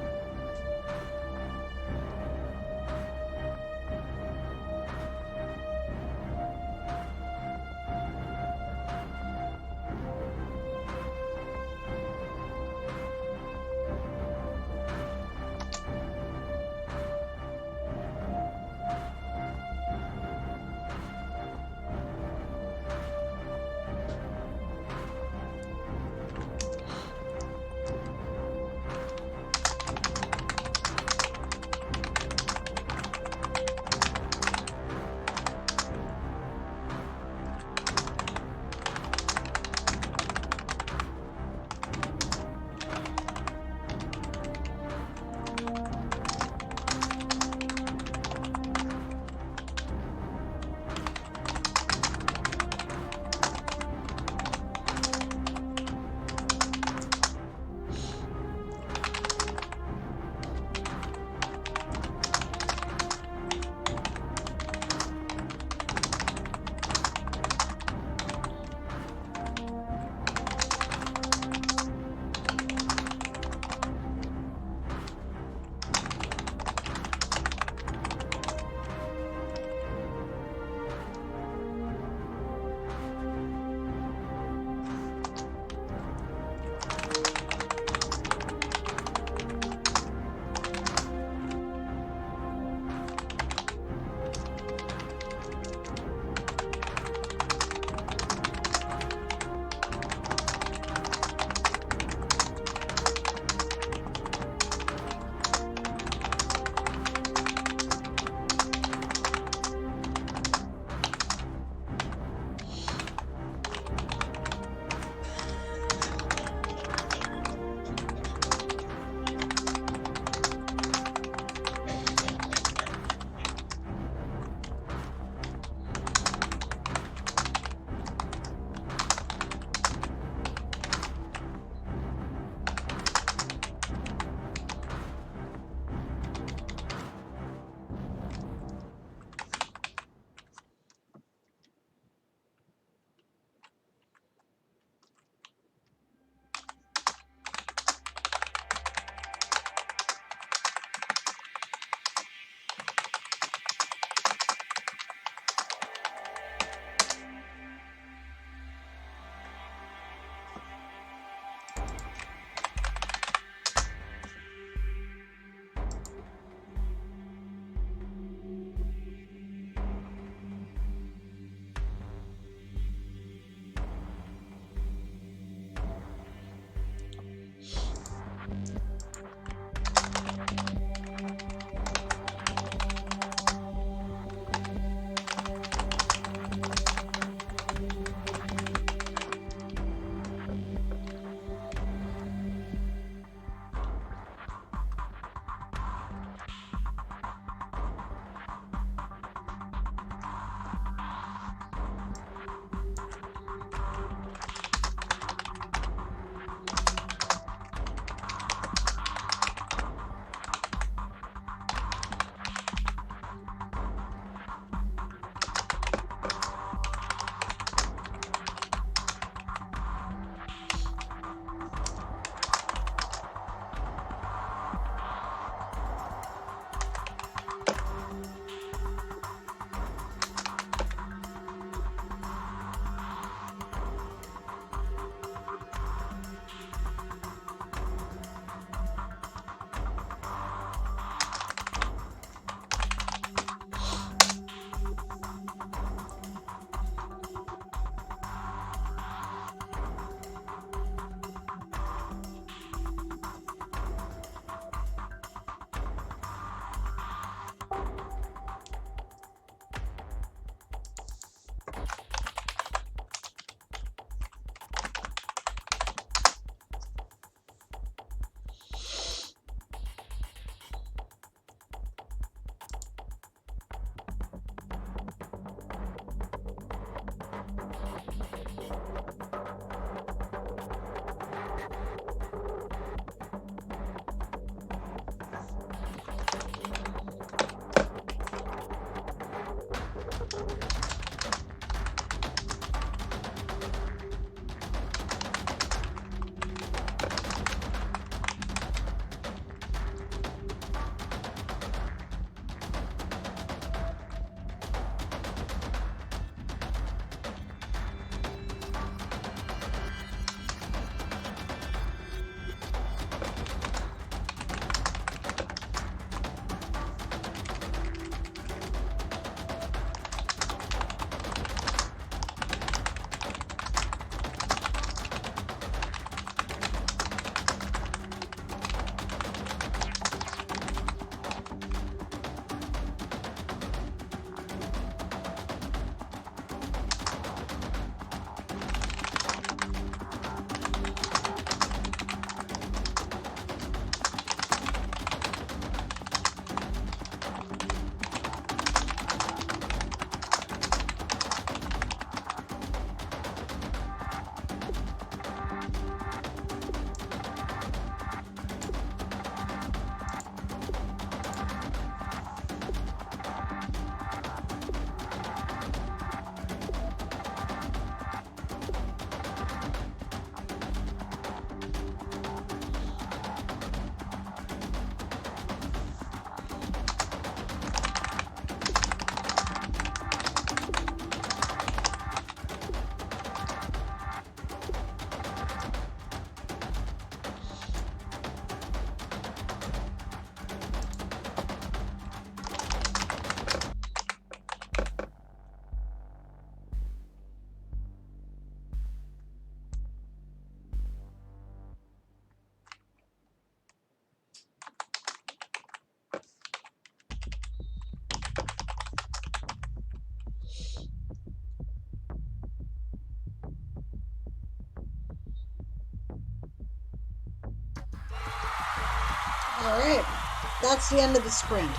that's the end of the sprint.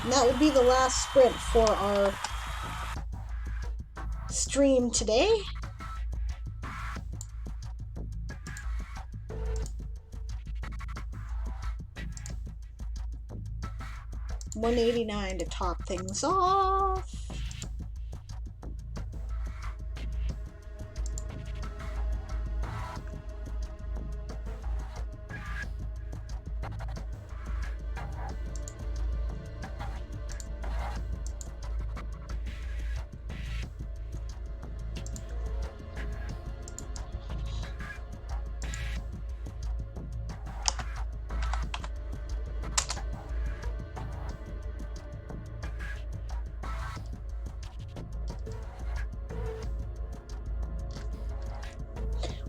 And that will be the last sprint for our stream today. $189 to top things off.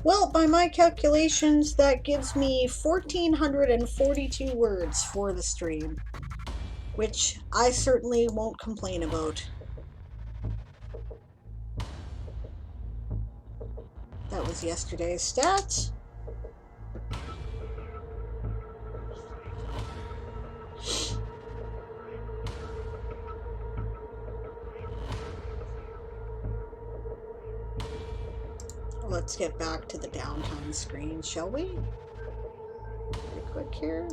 Well, by my calculations, that gives me 1,442 words for the stream, which I certainly won't complain about. That was yesterday's stats. Let's get back to the downtime screen, shall we? Pretty quick here.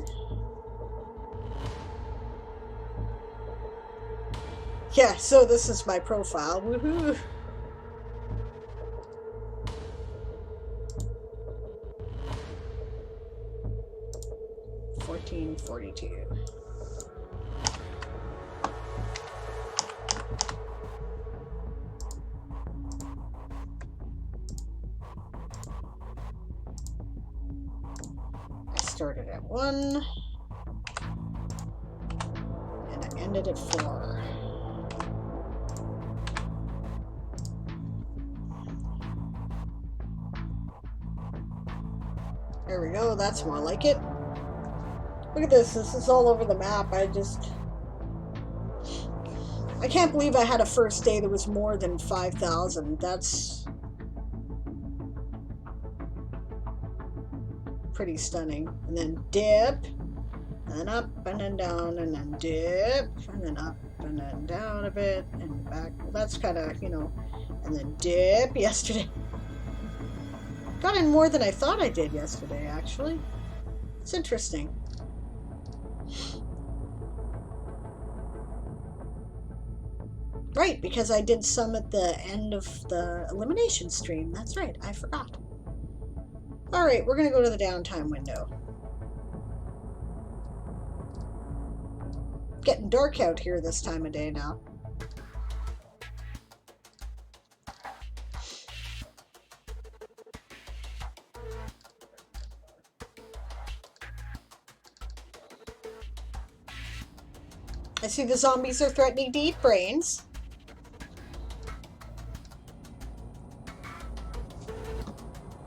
Yeah, so this is my profile. Woohoo! $14.42. Started at 1 and I ended at 4. There we go, that's more like it. Look at this, this is all over the map. I can't believe I had a first day that was more than 5,000. That's pretty stunning. And then dip, and then up, and then down, and then dip, and then up, and then down a bit, and back. Well, that's kind of, you know, and then dip yesterday. Got in more than I thought I did yesterday, actually. It's interesting. Right, because I did some at the end of the elimination stream. That's right, I forgot. Alright, we're going to go to the downtime window. Getting dark out here this time of day now. I see the zombies are threatening to eat brains.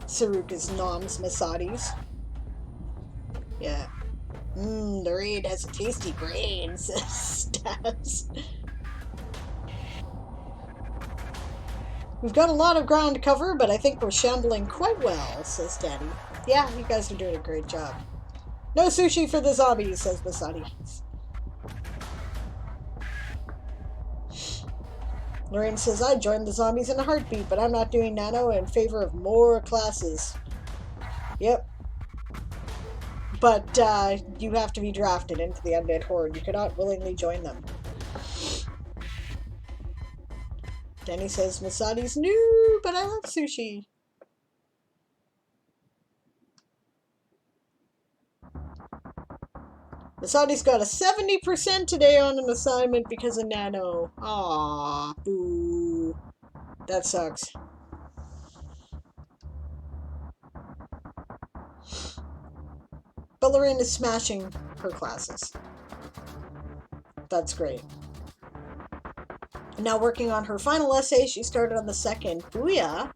Saruka's noms Masatis. Yeah. The raid has a tasty brain, says Stas. We've got a lot of ground to cover, but I think we're shambling quite well, says Daddy. Yeah, you guys are doing a great job. No sushi for the zombies, says Masati. Lorraine says, I joined the zombies in a heartbeat, but I'm not doing nano in favor of more classes. Yep. But you have to be drafted into the Undead Horde. You cannot willingly join them. Denny says, Masati's new, but I love sushi. Masati's got a 70% today on an assignment because of nano. Aww, boo. That sucks. But Lorraine is smashing her classes. That's great. And now working on her final essay. She started on the 2nd. Booyah!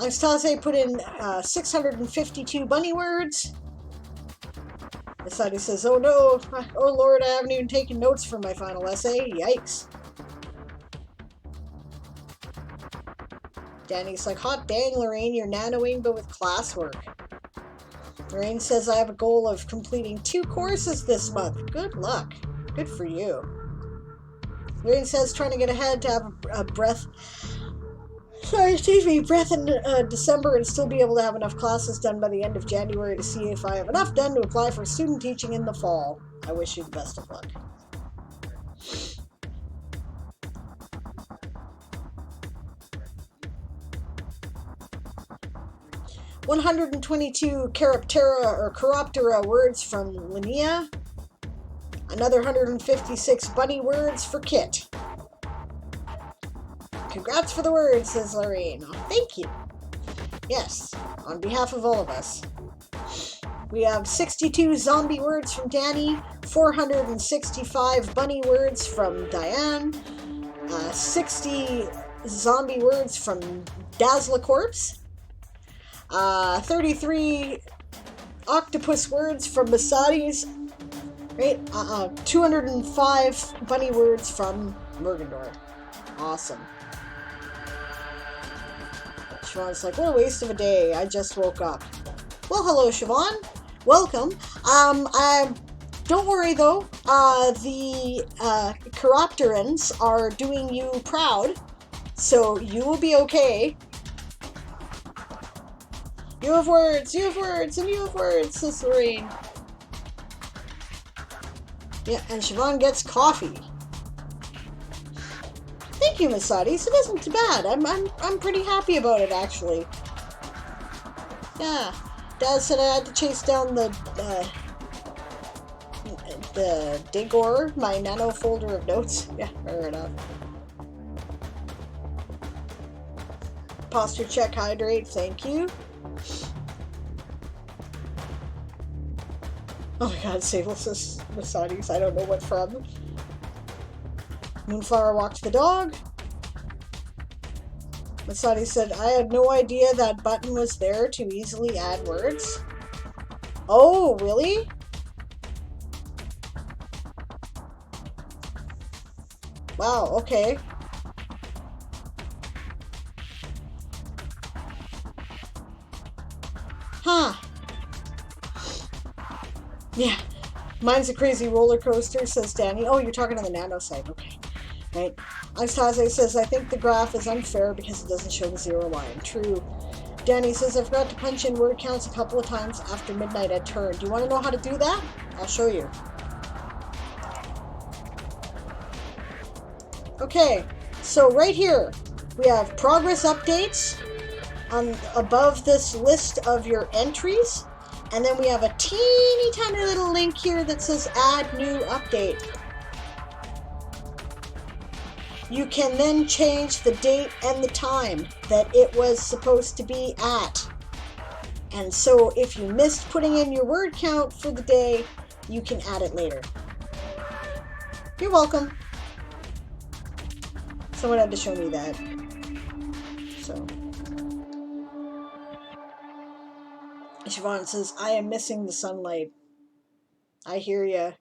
Anastasia put in 652 bunny words. Masati says, oh no, oh lord, I haven't even taken notes for my final essay. Yikes. Danny's like, hot dang, Lorraine, you're nanoing, but with classwork. Lorraine says, I have a goal of completing 2 courses this month. Good luck. Good for you. Lorraine says, trying to get ahead to have a breath in December and still be able to have enough classes done by the end of January to see if I have enough done to apply for student teaching in the fall. I wish you the best of luck. "122 Chiroptera words from Linnea. Another 156 bunny words for Kit. Congrats for the words," says Lorraine. Oh, thank you. Yes, on behalf of all of us. We have 62 zombie words from Danny, 465 bunny words from Diane, 60 zombie words from Dazzlecorpse, 33 octopus words from Masadi's, right? 205 bunny words from Mergendor. Awesome. Siobhan's like, what a waste of a day. I just woke up. Well, hello, Siobhan. Welcome. Don't worry, though. The Chiropterans are doing you proud, so you will be okay. You have words, and you have words, says Lorraine. Yeah, and Siobhan gets coffee. Thank you, Masadi. It isn't too bad. I'm pretty happy about it, actually. Yeah. Dad said I had to chase down the Digor, my nano folder of notes. Yeah, fair enough. Posture check, hydrate, thank you. Oh my god, Sable says Masadi's, I don't know what from. Moonflower walked the dog. Masadi said, I had no idea that button was there to easily add words. Oh, really? Wow, okay. Huh. Yeah. Mine's a crazy roller coaster, says Danny. Oh, you're talking on the nano side. Okay. Right. Anastasia says, I think the graph is unfair because it doesn't show the 0 line. True. Danny says, I forgot to punch in word counts a couple of times after midnight at turn. Do you want to know how to do that? I'll show you. Okay. So right here, we have progress updates above this list of your entries. And then we have a teeny tiny little link here that says add new update. You can then change the date and the time that it was supposed to be at. And so if you missed putting in your word count for the day, you can add it later. You're welcome. Someone had to show me that. So. Siobhan says, I am missing the sunlight. I hear ya.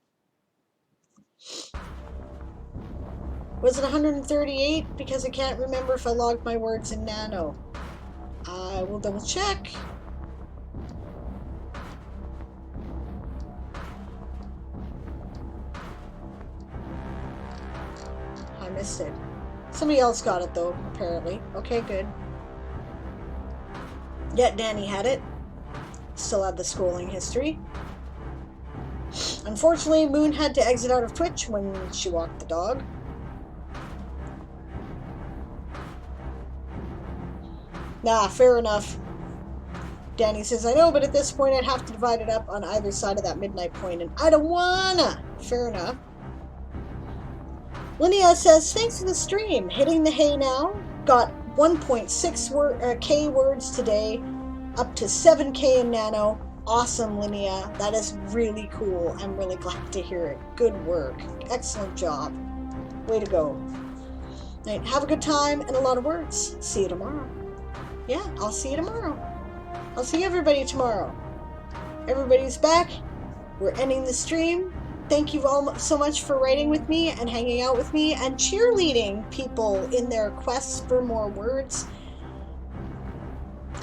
Was it 138? Because I can't remember if I logged my words in nano. I will double check. I missed it. Somebody else got it though, apparently. Okay, good. Yeah, Danny had it. Still had the scrolling history. Unfortunately, Moon had to exit out of Twitch when she walked the dog. Nah, fair enough. Danny says, I know, but at this point I'd have to divide it up on either side of that midnight point, and I don't wanna! Fair enough. Linnea says, thanks for the stream. Hitting the hay now. Got 1.6k words today. Up to 7k in nano. Awesome, Linnea. That is really cool. I'm really glad to hear it. Good work. Excellent job. Way to go. Right, have a good time and a lot of words. See you tomorrow. Yeah, I'll see you tomorrow. I'll see everybody tomorrow. Everybody's back. We're ending the stream. Thank you all so much for writing with me and hanging out with me and cheerleading people in their quests for more words.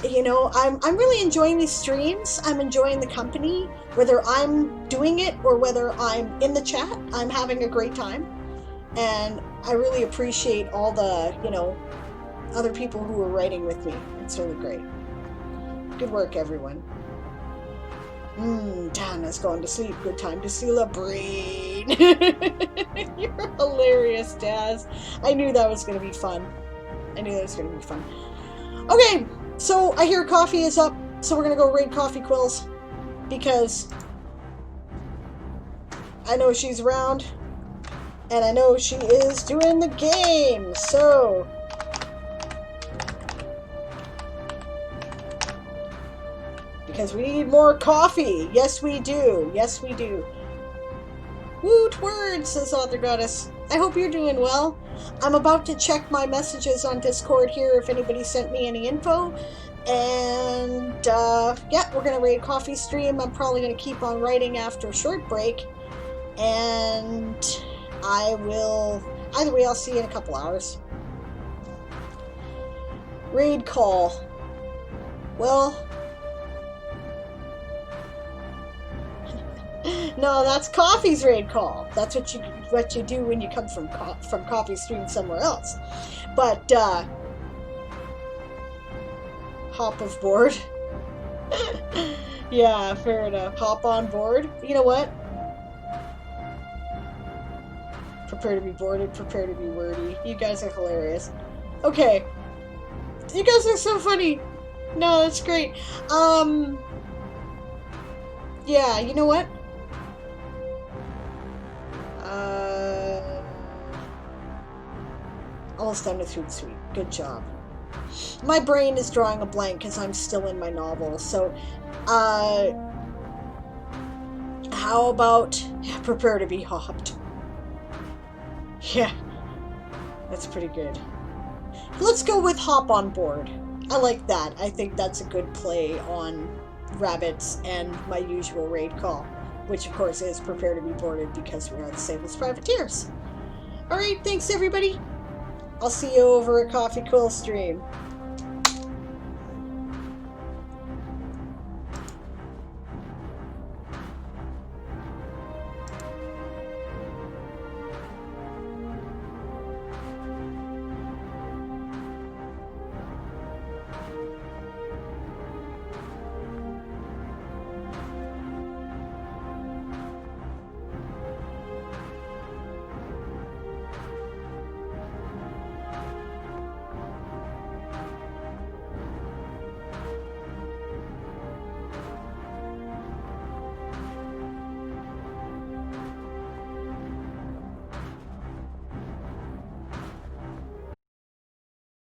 you know, I'm really enjoying these streams. I'm enjoying the company, whether I'm doing it or whether I'm in the chat. I'm having a great time, and I really appreciate all the, you know, other people who are writing with me. It's really great. Good work, everyone. Tana's going to sleep. Good time to celebrate. You're hilarious, Daz. I knew that was going to be fun. Okay, so I hear coffee is up, so we're going to go raid Coffee Quills, because I know she's around, and I know she is doing the game, so... Because we need more coffee. Yes, we do. Yes, we do. Woot word, says Author Goddess. I hope you're doing well. I'm about to check my messages on Discord here if anybody sent me any info. And, yeah, we're going to raid Coffee Stream. I'm probably going to keep on writing after a short break. And I will... Either way, I'll see you in a couple hours. Raid call. Well... No, that's Coffee's raid call. That's what you do when you come from Coffee Stream somewhere else. But hop of board. Yeah, fair enough. Hop on board. You know what? Prepare to be boarded. Prepare to be wordy. You guys are hilarious. Okay, you guys are so funny. No, that's great. Yeah, you know what? Almost done with Hootsuite. Good job. My brain is drawing a blank because I'm still in my novel. So, how about prepare to be hopped? Yeah, that's pretty good. Let's go with hop on board. I like that. I think that's a good play on rabbits and my usual raid call, which of course is prepare to be boarded because we are the Sable's privateers. Alright, thanks everybody. I'll see you over at Coffee Quill Stream.